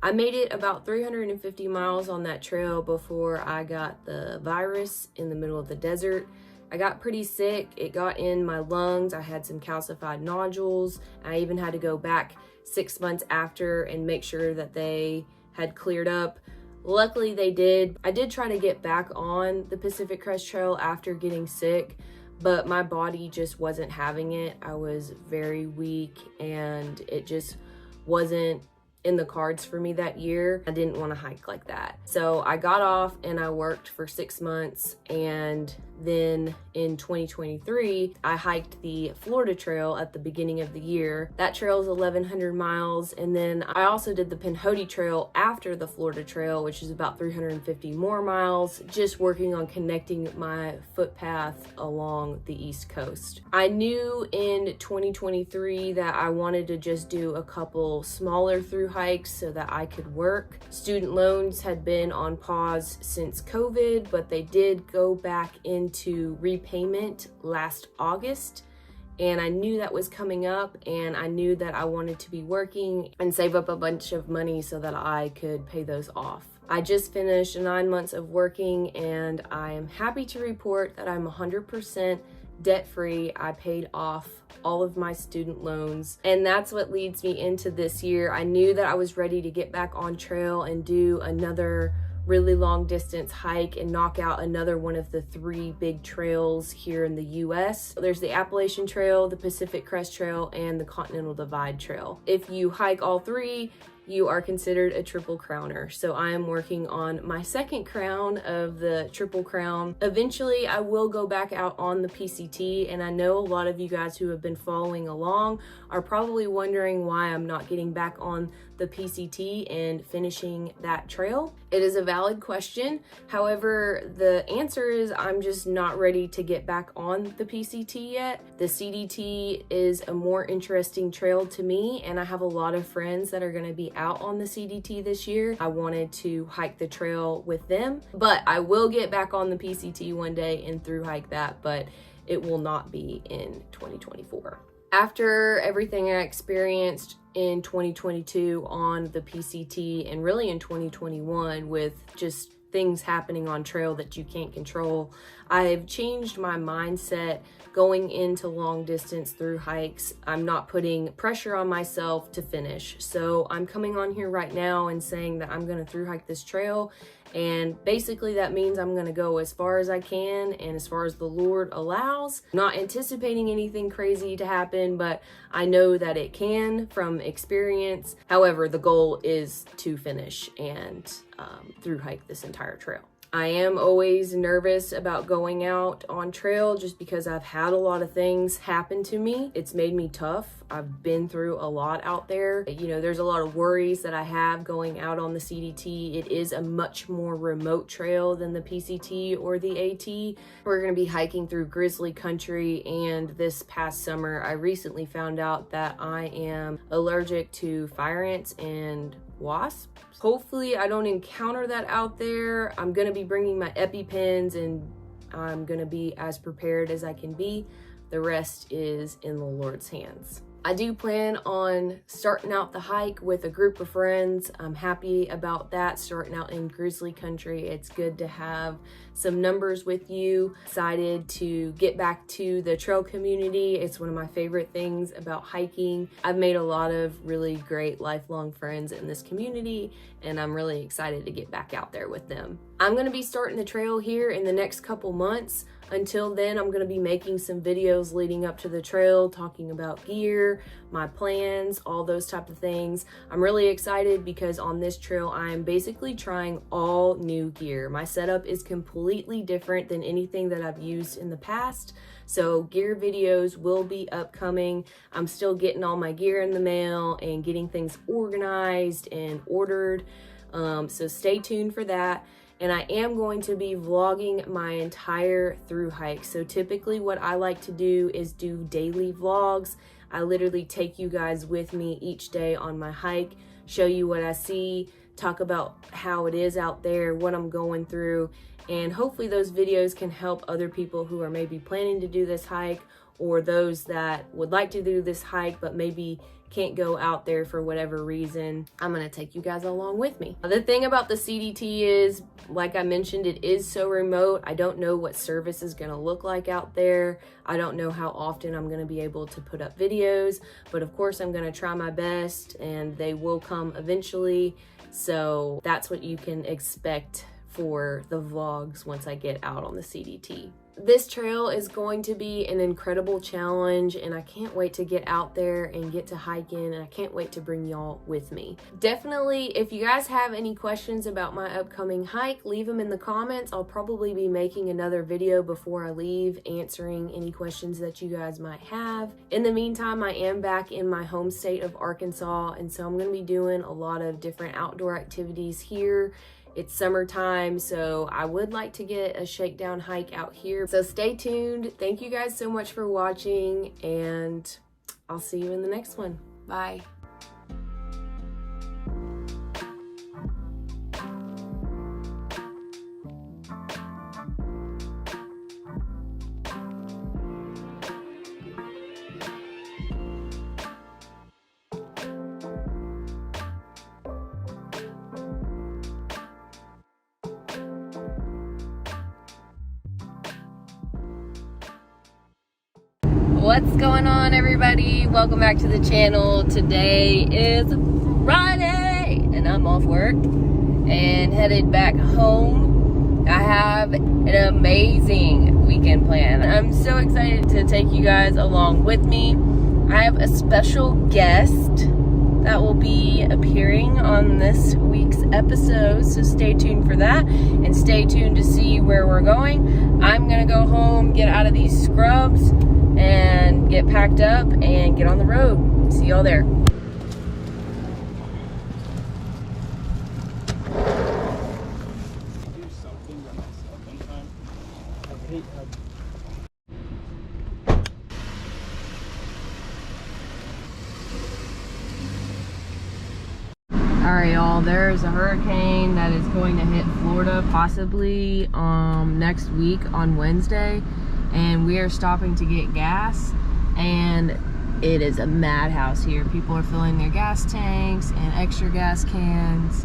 I made it about 350 miles on that trail before I got the virus in the middle of the desert. I got pretty sick. It got in my lungs. I had some calcified nodules. I even had to go back 6 months after and make sure that they had cleared up. Luckily they did. I did try to get back on the Pacific Crest Trail after getting sick, but my body just wasn't having it. I was very weak and it just wasn't in the cards for me that year. I didn't want to hike like that. So I got off and I worked for 6 months, and then in 2023, I hiked the Florida Trail at the beginning of the year. That trail is 1,100 miles. And then I also did the Pinhoti Trail after the Florida Trail, which is about 350 more miles, just working on connecting my footpath along the East Coast. I knew in 2023 that I wanted to just do a couple smaller through hikes so that I could work. Student loans had been on pause since COVID, but they did go back into repayment last August, and I knew that was coming up, and I knew that I wanted to be working and save up a bunch of money so that I could pay those off. I just finished 9 months of working, and I am happy to report that I'm 100% debt-free. I paid off all of my student loans, and that's what leads me into this year. I knew that I was ready to get back on trail and do another really long distance hike and knock out another one of the 3 big trails here in the US. There's the Appalachian Trail, the Pacific Crest Trail, and the Continental Divide Trail. If you hike all 3, you are considered a triple crowner. So I am working on my second crown of the triple crown. Eventually I will go back out on the PCT, and I know a lot of you guys who have been following along are probably wondering why I'm not getting back on the PCT and finishing that trail. It is a valid question. However, the answer is I'm just not ready to get back on the PCT yet. The CDT is a more interesting trail to me, and I have a lot of friends that are going to be out on the CDT this year. I wanted to hike the trail with them, but I will get back on the PCT one day and through hike that, but it will not be in 2024. After everything I experienced in 2022 on the PCT and really in 2021 with just things happening on trail that you can't control. I've changed my mindset going into long distance through hikes. I'm not putting pressure on myself to finish. So I'm coming on here right now and saying that I'm gonna through hike this trail. And basically that means I'm gonna go as far as I can and as far as the Lord allows. Not anticipating anything crazy to happen, but I know that it can from experience. However, the goal is to finish and through hike this entire trail. I am always nervous about going out on trail just because I've had a lot of things happen to me. It's made me tough. I've been through a lot out there. You know, there's a lot of worries that I have going out on the CDT. It is a much more remote trail than the PCT or the AT. We're gonna be hiking through grizzly country, and this past summer, I recently found out that I am allergic to fire ants and wasps. Hopefully I don't encounter that out there. I'm gonna be bringing my EpiPens and I'm gonna be as prepared as I can be. The rest is in the Lord's hands. I do plan on starting out the hike with a group of friends. I'm happy about that, starting out in grizzly country. It's good to have some numbers with you. Excited to get back to the trail community. It's one of my favorite things about hiking. I've made a lot of really great lifelong friends in this community, and I'm really excited to get back out there with them. I'm gonna be starting the trail here in the next couple months. Until then, I'm gonna be making some videos leading up to the trail, talking about gear, my plans, all those type of things. I'm really excited because on this trail, I am basically trying all new gear. My setup is completely different than anything that I've used in the past. So gear videos will be upcoming. I'm still getting all my gear in the mail and getting things organized and ordered. So stay tuned for that. And I am going to be vlogging my entire through hike. So typically what I like to do is do daily vlogs. I literally take you guys with me each day on my hike, show you what I see, talk about how it is out there, what I'm going through, and hopefully those videos can help other people who are maybe planning to do this hike or those that would like to do this hike but maybe can't go out there for whatever reason. I'm gonna take you guys along with me. The thing about the CDT is, like I mentioned, it is so remote. I don't know what service is gonna look like out there. I don't know how often I'm gonna be able to put up videos, but of course I'm gonna try my best and they will come eventually. So that's what you can expect for the vlogs once I get out on the CDT. This trail is going to be an incredible challenge, and I can't wait to get out there and get to hiking, and I can't wait to bring y'all with me. Definitely, if you guys have any questions about my upcoming hike, leave them in the comments. I'll probably be making another video before I leave answering any questions that you guys might have. In the meantime, I am back in my home state of Arkansas, and so I'm going to be doing a lot of different outdoor activities here. It's summertime, so I would like to get a shakedown hike out here. So stay tuned. Thank you guys so much for watching, and I'll see you in the next one. Bye. What's going on, everybody? Welcome back to the channel. Today is Friday and I'm off work and headed back home. I have an amazing weekend plan. I'm so excited to take you guys along with me. I have a special guest that will be appearing on this week's episode, so stay tuned for that and stay tuned to see where we're going. I'm gonna go home, get out of these scrubs, and get packed up and get on the road. See y'all there. Alright y'all, there's a hurricane that is going to hit Florida possibly next week on Wednesday, and we are stopping to get gas, and it is a madhouse here. People are filling their gas tanks and extra gas cans.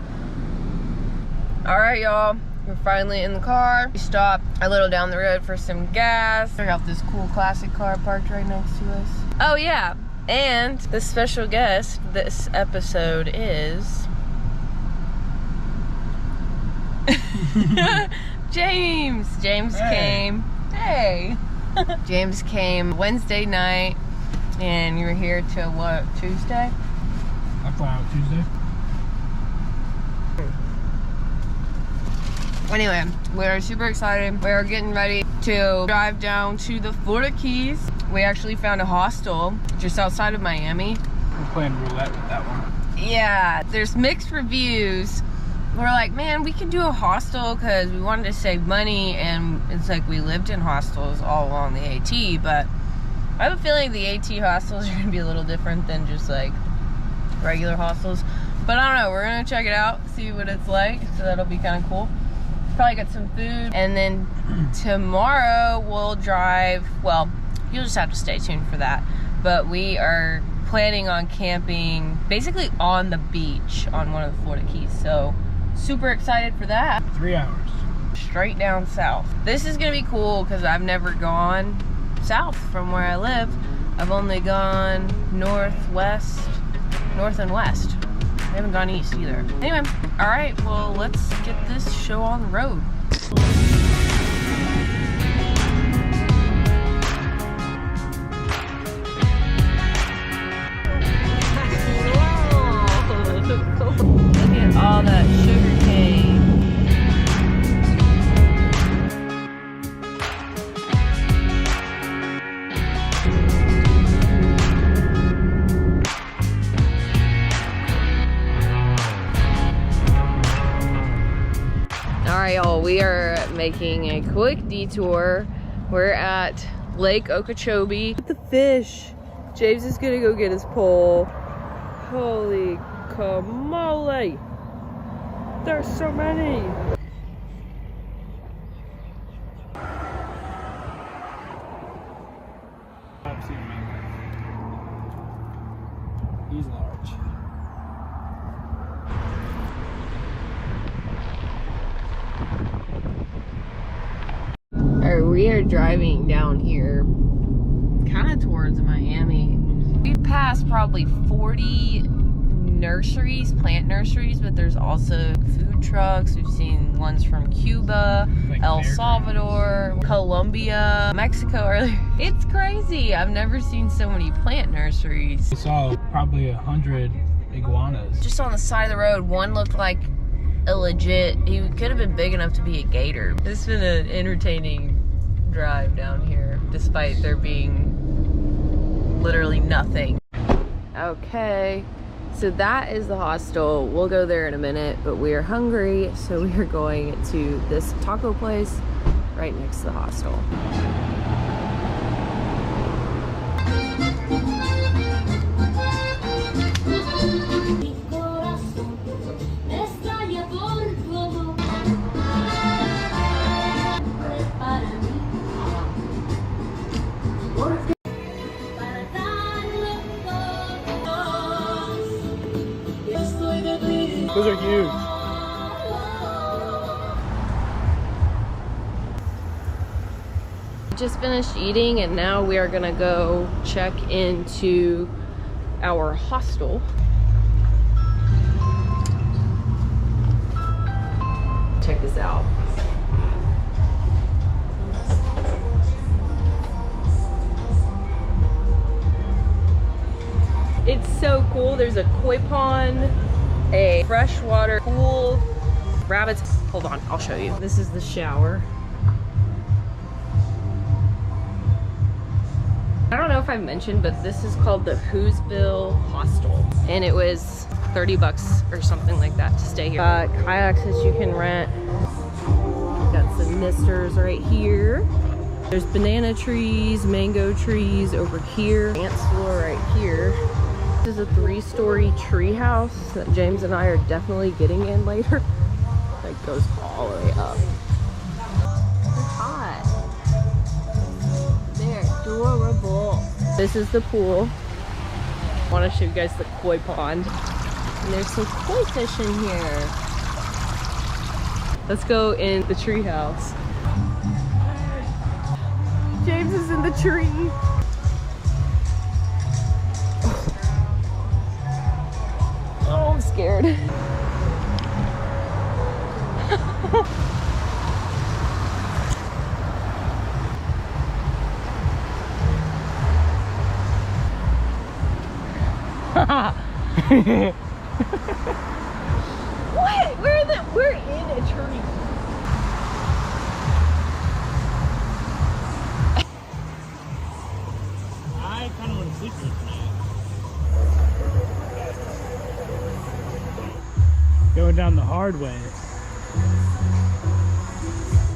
Alright y'all, We're finally in the car. We stopped a little down the road for some gas. Check out this cool classic car parked right next to us. Oh yeah, and the special guest this episode is James. James came. Hey. James came Wednesday night, and you were here till what, Tuesday? I fly out Tuesday. Anyway, we're super excited. We're getting ready to drive down to the Florida Keys. We actually found a hostel just outside of Miami. We're playing roulette with that one. Yeah, there's mixed reviews. We're like, man, we could do a hostel because we wanted to save money, and it's like we lived in hostels all along the AT, but I have a feeling the AT hostels are gonna be a little different than just like regular hostels. But I don't know, we're gonna check it out, see what it's like, so that'll be kind of cool. Probably get some food, and then tomorrow we'll drive, well, you'll just have to stay tuned for that, but we are planning on camping basically on the beach on one of the Florida Keys, so super excited for that. 3 hours. Straight down south. This is gonna be cool because I've never gone south from where I live. I've only gone north and west. I haven't gone east either. Anyway, all right, well, let's get this show on the road. Look at all that sugar cane. Alright, y'all, we are making a quick detour. We're at Lake Okeechobee. The fish. James is gonna go get his pole. Holy camole! There's so many! He's large. Alright, we are driving down here kind of towards Miami. We've passed probably 40 nurseries, plant nurseries, but there's also food trucks. We've seen ones from Cuba, El Salvador, Colombia, Mexico earlier. It's crazy. I've never seen so many plant nurseries. We saw probably 100 iguanas. Just on the side of the road, one looked like a legit, he could have been big enough to be a gator. It's been an entertaining drive down here, despite there being literally nothing. Okay, so that is the hostel. We'll go there in a minute, but we are hungry, so we are going to this taco place right next to the hostel. Those are huge. Just finished eating, and now we are gonna go check into our hostel. Check this out. It's so cool. There's a koi pond, a freshwater pool, rabbits. Hold on, I'll show you. This is the shower. I don't know if I mentioned, but this is called the Who'sville Hostel, and it was 30 bucks or something like that to stay here. Got kayaks that you can rent. Got some misters right here. There's banana trees, mango trees over here. Dance floor right here. This is a 3-story tree house that James and I are definitely getting in later. That goes all the way up. They're hot. They're adorable. This is the pool. I want to show you guys the koi pond. And there's some koi fish in here. Let's go in the tree house. James is in the tree. Oh, I'm scared. What? We're in a tree. I kind of want to sleep here tonight. Going down the hard way.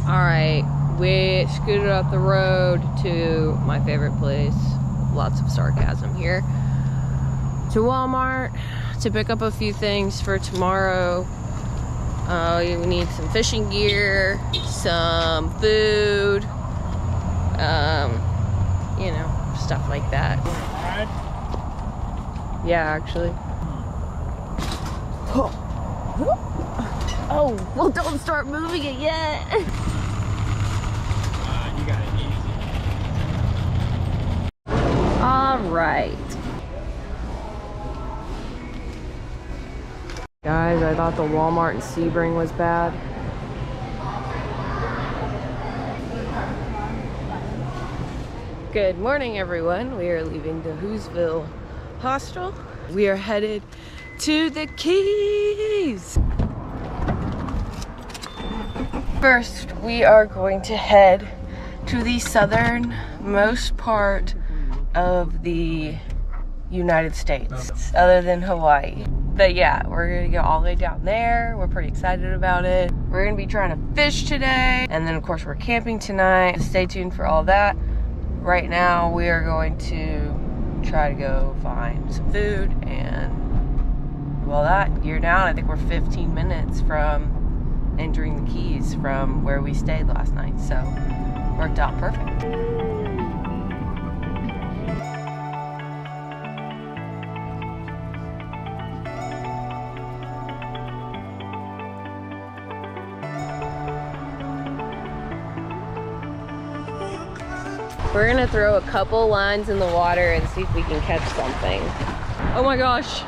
Alright, we scooted up the road to my favorite place. Lots of sarcasm here. To Walmart to pick up a few things for tomorrow. We need some fishing gear, some food, you know, stuff like that. Yeah, actually. Oh, well, don't start moving it yet. You got it easy. All right. Guys, I thought the Walmart in Sebring was bad. Good morning, everyone. We are leaving the Whoville Hostel. We are headed to the Keys. First, we are going to head to the southernmost part of the United States, other than Hawaii. But yeah, we're gonna go all the way down there. We're pretty excited about it. We're gonna be trying to fish today. And then of course we're camping tonight. Stay tuned for all that. Right now we are going to try to go find some food and do all that. Gear down. I think we're 15 minutes from entering the Keys from where we stayed last night. So worked out perfect. We're gonna throw a couple lines in the water and see if we can catch something. Oh my gosh.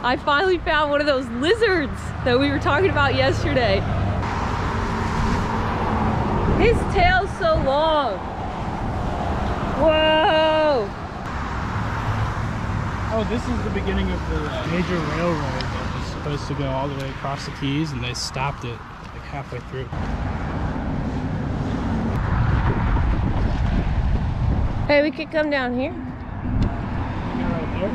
I finally found one of those lizards that we were talking about yesterday. His tail's so long. Whoa. Oh, this is the beginning of the major railroad that was supposed to go all the way across the Keys, and they stopped it like halfway through. Hey, we could come down here. Right there.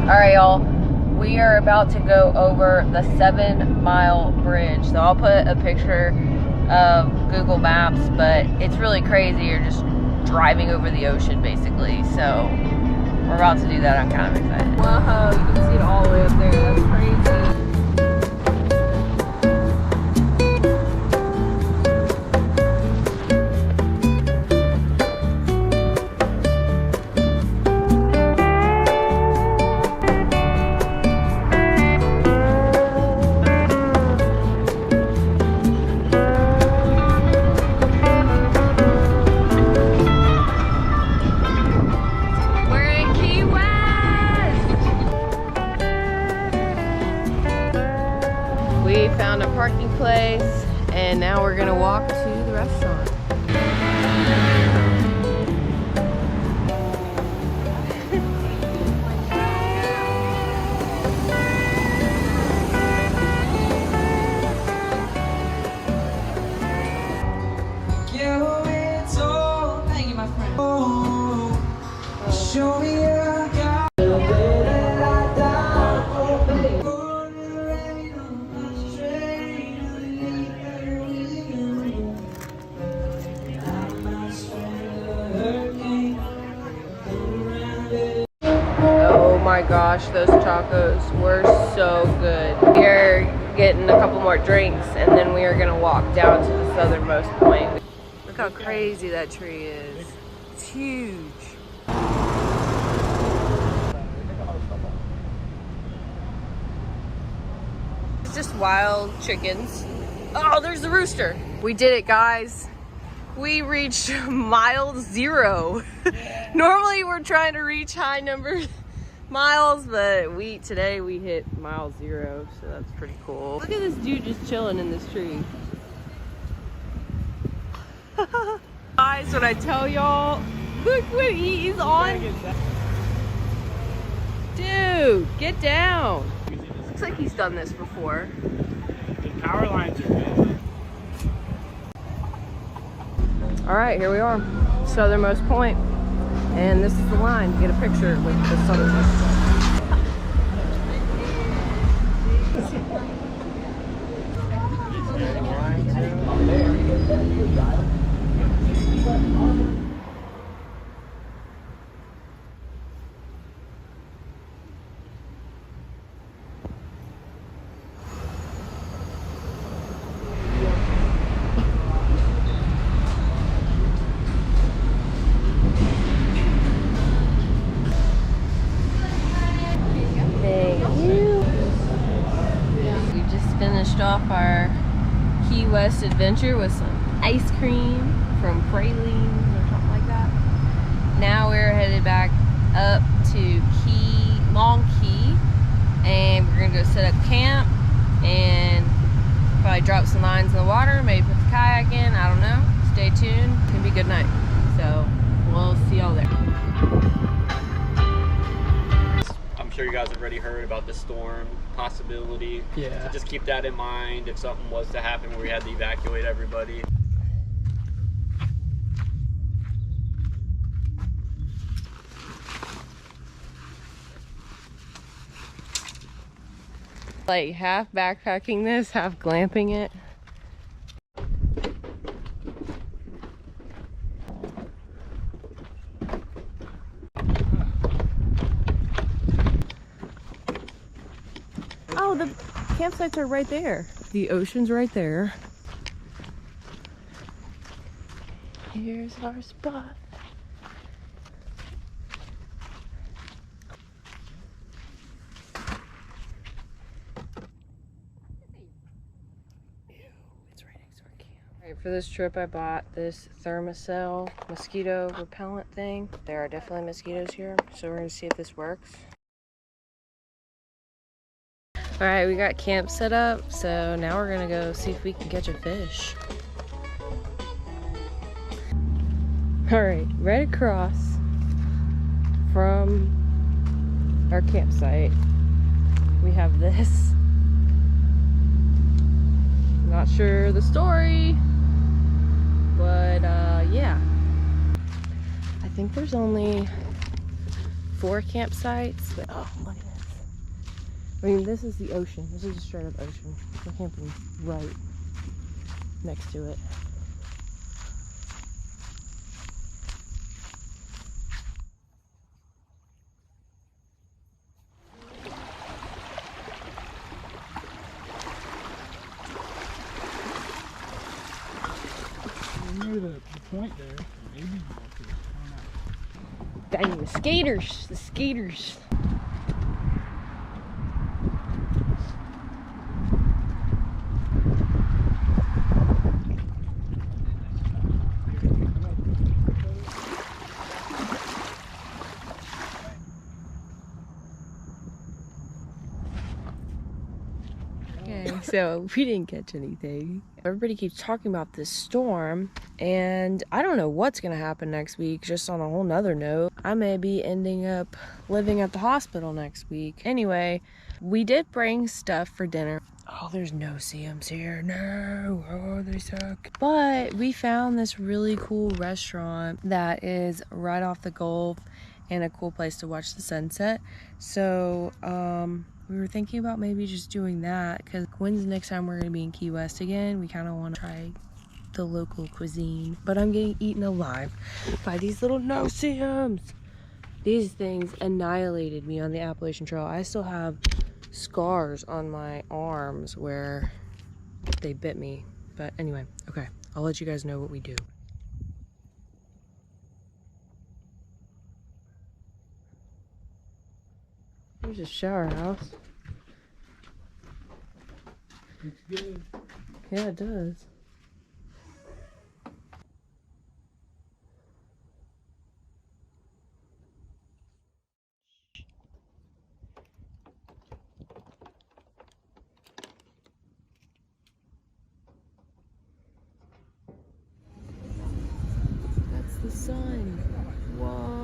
All right, y'all. We are about to go over the 7-mile bridge. So I'll put a picture of Google Maps, but it's really crazy. You're just driving over the ocean, basically. So we're about to do that. I'm kind of excited. Whoa, you can see it all the way up there. That's crazy. We found a parking place and now we're gonna walk to the restaurant. Thank you, my friend. Show me gosh, those tacos were so good. We're getting a couple more drinks and then we are gonna walk down to the southernmost point. Look how crazy that tree is. It's huge. It's just wild chickens. Oh, there's the rooster. We did it, guys. We reached mile 0. Normally we're trying to reach high number miles, but today we hit mile 0, so that's pretty cool. Look at this dude just chilling in this tree. Guys, when I tell y'all, look what he's on. Dude, get down. Looks like he's done this before. The power lines are good. All right, here we are, southernmost point, and this is the line to get a picture with the southernmost point. Off our Key West adventure with some ice cream from Pralines or something like that. Now we're headed back up to Long Key, and we're gonna go set up camp and probably drop some lines in the water, maybe put the kayak in, I don't know. Stay tuned, it's gonna be a good night. So we'll see y'all there. I'm sure you guys have already heard about the storm possibility. Yeah. So just keep that in mind if something was to happen where we had to evacuate everybody. Like half backpacking this, half glamping it. Oh, the campsites are right there. The ocean's right there. Here's our spot. It's right next to our camp. Alright, for this trip I bought this Thermacell mosquito repellent thing. There are definitely mosquitoes here, so we're gonna see if this works. Alright, we got camp set up, so now we're gonna go see if we can catch a fish. Alright, right across from our campsite, we have this. Not sure the story, but yeah. I think there's only 4 campsites, but oh, look at this. I mean, this is the ocean. This is a straight up ocean. We're camping right next to it. Near the point there, maybe. Dang, the skaters! The skaters! So we didn't catch anything. Everybody keeps talking about this storm, and I don't know what's gonna happen next week. Just on a whole nother note, I may be ending up living at the hospital next week. Anyway, we did bring stuff for dinner. Oh, there's no CMs here. No, oh, they suck. But we found this really cool restaurant that is right off the Gulf and a cool place to watch the sunset. So we were thinking about maybe just doing that, because when's the next time we're gonna be in Key West again? We kind of want to try the local cuisine. But I'm getting eaten alive by these little no-see-ums. These things annihilated me on the Appalachian Trail. I still have scars on my arms where they bit me. But anyway, okay, I'll let you guys know what we do. There's a shower house. Looks good. Yeah, it does. That's the sun. Whoa.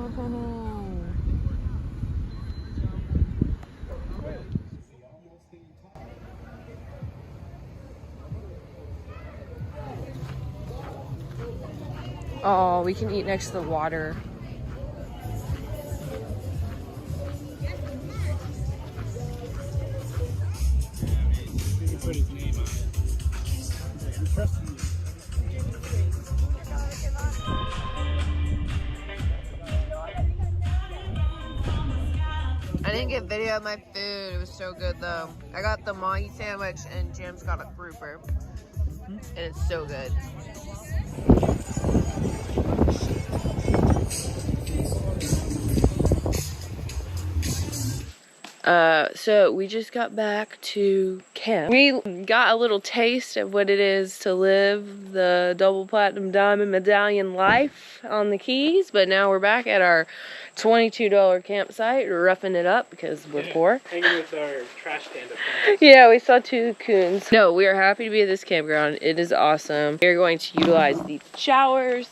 Oh, we can eat next to the water. You can put his name on it. I'm trusting you. I didn't get video of my food. It was so good though. I got the mahi sandwich and Jim's got a grouper. And it's so good. So we just got back to camp. We got a little taste of what it is to live the double platinum diamond medallion life on the Keys, but now we're back at our $22 campsite, roughing it up because we're poor. Hanging with our trash stand up there. Yeah, we saw 2 coons. No, we are happy to be at this campground. It is awesome. We're going to utilize the showers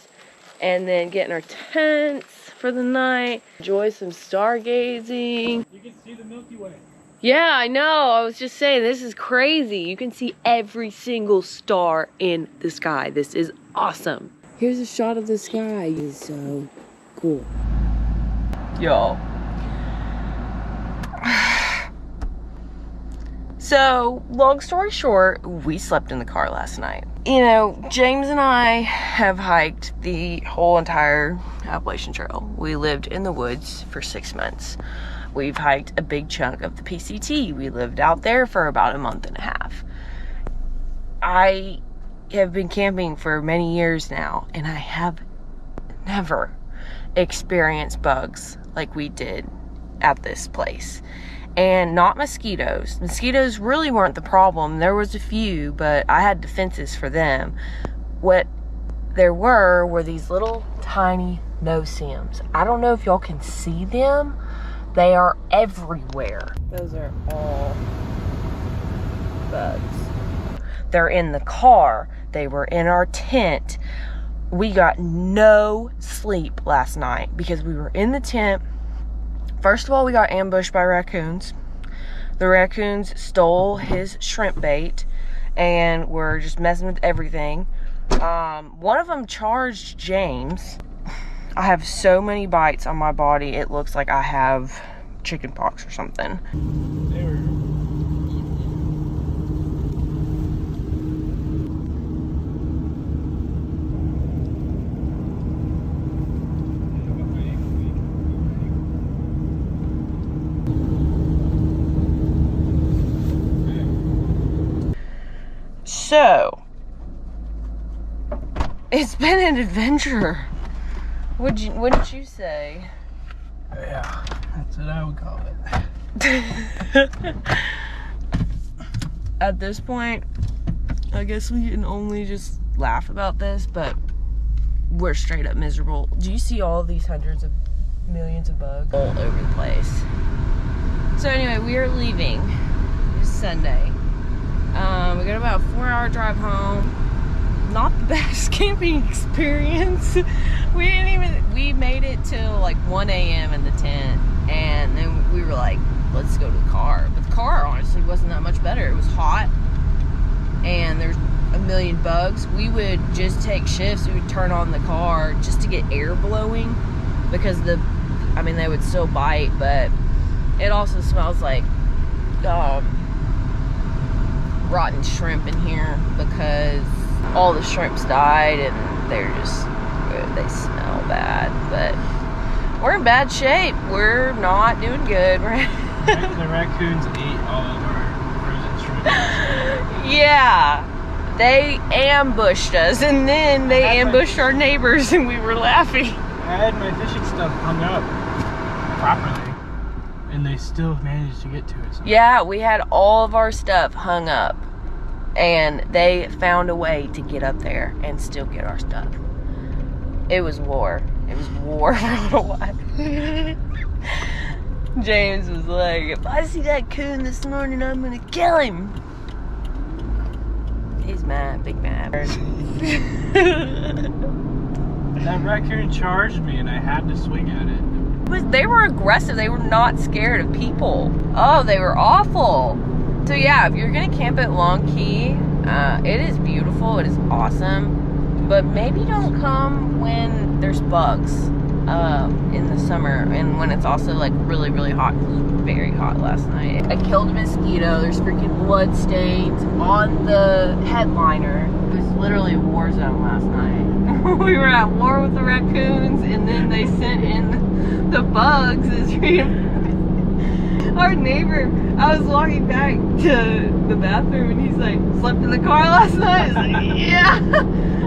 and then get in our tents for the night. Enjoy some stargazing. You can see the Milky Way. Yeah, I know. I was just saying, this is crazy. You can see every single star in the sky. This is awesome. Here's a shot of the sky. It is so cool. Yo. So, long story short, we slept in the car last night. You know, James and I have hiked the whole entire Appalachian Trail. We lived in the woods for 6 months. We've hiked a big chunk of the PCT. We lived out there for about a month and a half. I have been camping for many years now, and I have never experienced bugs like we did at this place. And not mosquitoes. Mosquitoes really weren't the problem. There was a few, but I had defenses for them. What there were these little tiny no-see-ums. I don't know if y'all can see them. They are everywhere. Those are all bugs. They're in the car. They were in our tent. We got no sleep last night because we were in the tent. First of all, we got ambushed by raccoons. The raccoons stole his shrimp bait and were just messing with everything. One of them charged James. I have so many bites on my body, it looks like I have chicken pox or something. They were... So, it's been an adventure. Wouldn't you say? Yeah, that's what I would call it. At this point, I guess we can only just laugh about this, but we're straight up miserable. Do you see all of these hundreds of millions of bugs all over the place? So anyway, we are leaving. It's Sunday. We got about a 4-hour drive home. Not the best camping experience. We made it till like 1 a.m. in the tent, and then we were like, let's go to the car. But the car honestly wasn't that much better. It was hot, and there's a million bugs. We would just take shifts. We would turn on the car just to get air blowing, because they would still bite, but it also smells like rotten shrimp in here because all the shrimps died and they smell bad. But we're in bad shape. We're not doing good. The raccoons ate all of our frozen shrimp. Yeah, they ambushed us, and then they ambushed our neighbors, and we were laughing. I had my fishing stuff hung up properly, and they still managed to get to it. Yeah, we had all of our stuff hung up, and they found a way to get up there and still get our stuff. It was war. It was war for a little while. James was like, if I see that coon this morning, I'm gonna kill him. He's mad, big mad. That raccoon charged me and I had to swing at it. They were aggressive. They were not scared of people. Oh, they were awful. So yeah, if you're gonna camp at Long Key, it is beautiful. It is awesome. But maybe don't come when there's bugs in the summer and when it's also like really, really hot. It was very hot last night. I killed a mosquito. There's freaking blood stains on the headliner. It was literally a war zone last night. We were at war with the raccoons, and then they sent in the bugs. Our neighbor, I was walking back to the bathroom and he's like, slept in the car last night? I was like, yeah.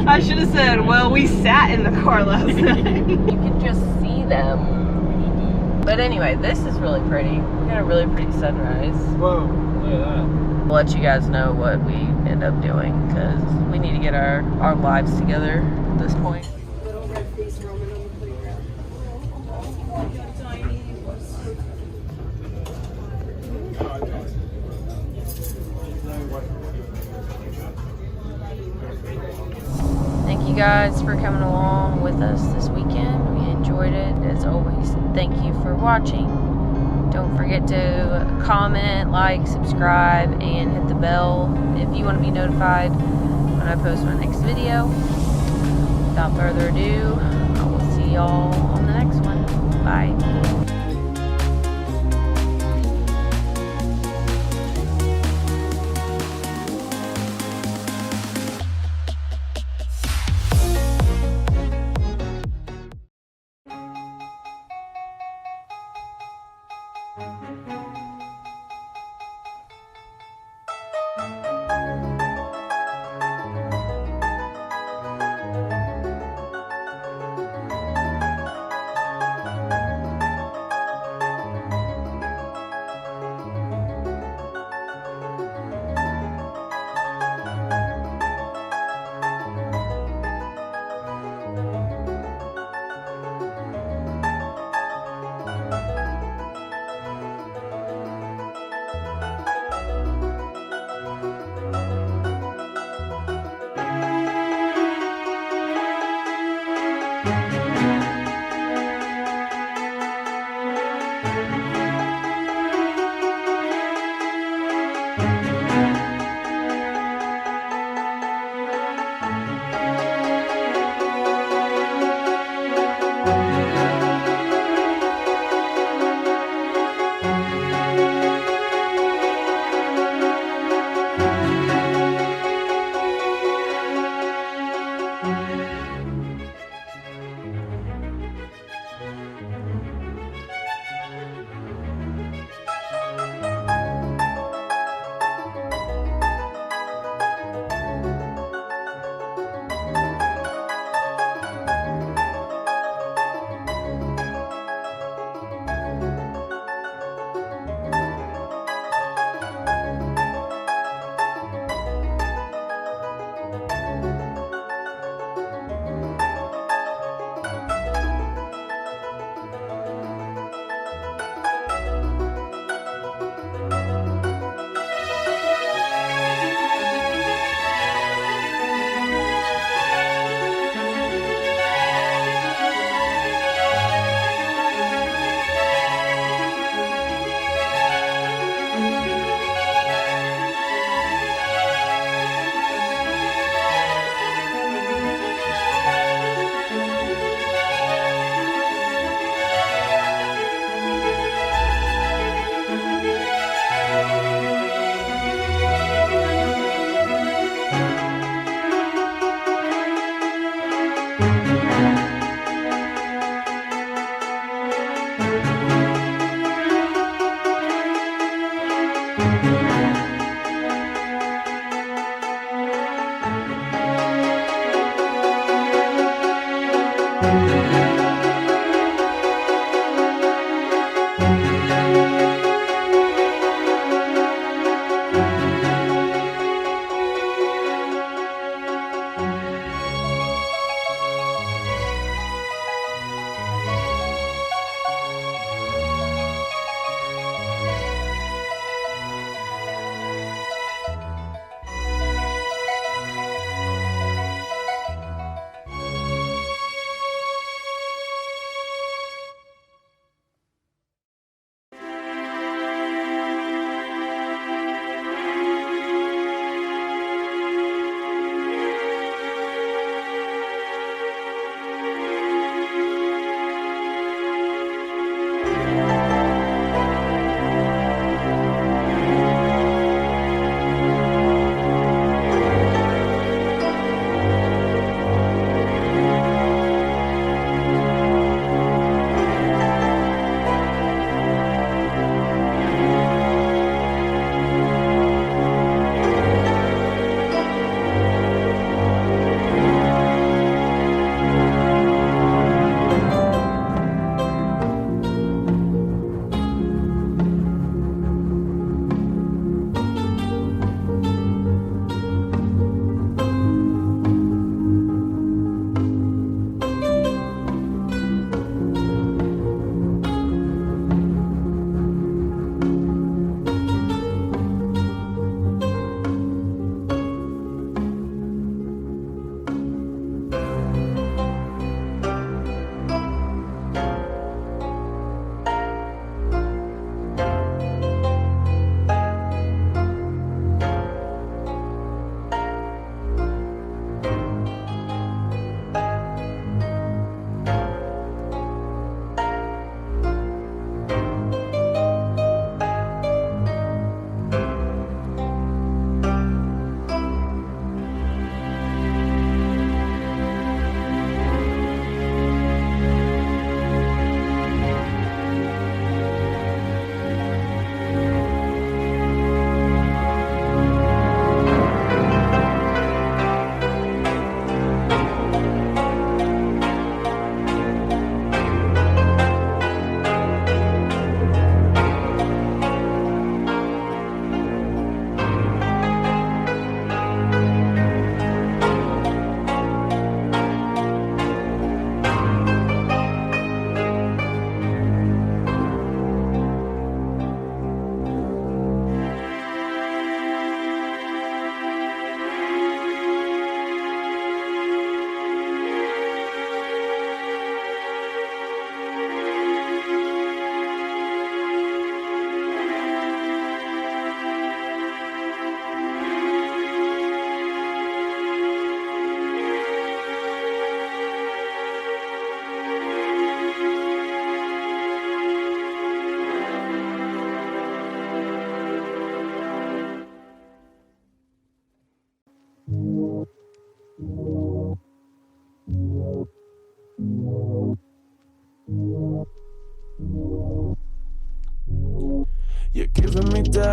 I should have said, well, we sat in the car last night. You can just see them. But anyway, this is really pretty. We got a really pretty sunrise. Whoa, look at that. We'll let you guys know what we end up doing because we need to get our lives together at this point. Thank you guys for coming along with us this weekend. We enjoyed it. As always, thank you for watching. Don't forget to comment, like, subscribe, and hit the bell if you want to be notified when I post my next video. Without further ado, I will see y'all on the next one. Bye.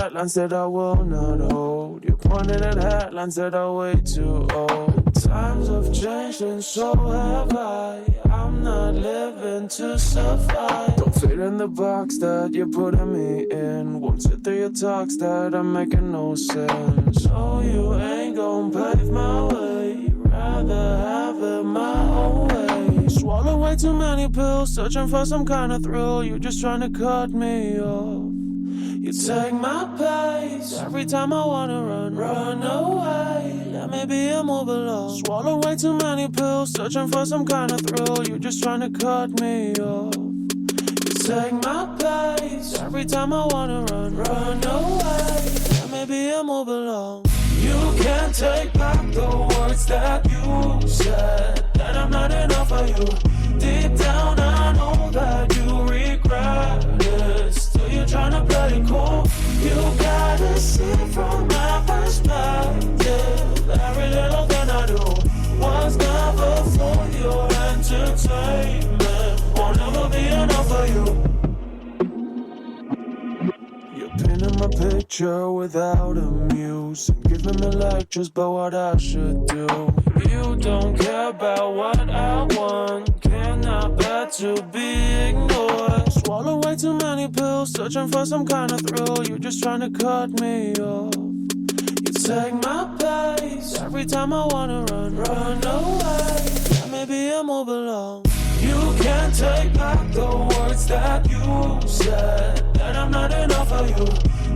headlines that I will not hold. You're pointing at headlines that are way too old. Times have changed and so have I. I'm not living to survive. Don't fit in the box that you're putting me in. Won't sit through your talks that are making no sense. So you ain't gon' pave my way. Rather have it my own way. Swallow way too many pills, searching for some kind of thrill. You're just trying to cut me off. You take my pace every time I wanna run away. Let me be a move along. Swallow way too many pills, searching for some kind of thrill. You're just trying to cut me off. You take my pace every time I wanna run away. Let me be a move along. You can't take back the words that you said, that I'm not enough for you. Deep down I know that you regret it. Still you're trying to play it cool. You gotta see from my perspective. Every little thing I do was never for your entertainment. Won't ever be enough for you. Painting my picture without a muse, and giving me lectures about what I should do. You don't care about what I want, cannot bear to be ignored. Swallow way too many pills, searching for some kind of thrill. You're just trying to cut me off. You take my pace every time I wanna run away. Let me be a move along. You can't take back the words that you said, that I'm not enough for you.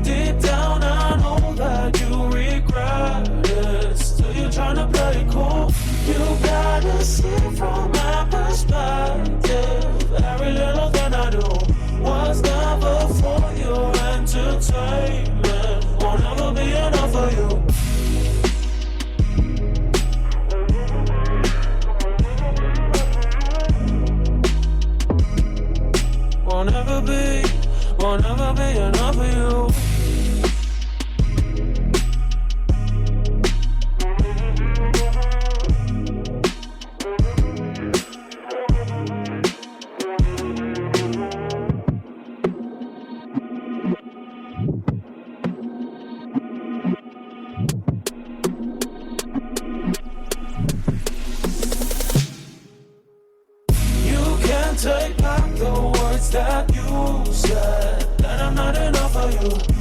Deep down I know that you regret it. Still you're trying to play it cool. You gotta see from my perspective. Every little thing I do was never for your entertainment. Won't ever be enough for you. Won't ever be enough for you. You can't take back the words that you said, that I'm not enough for you.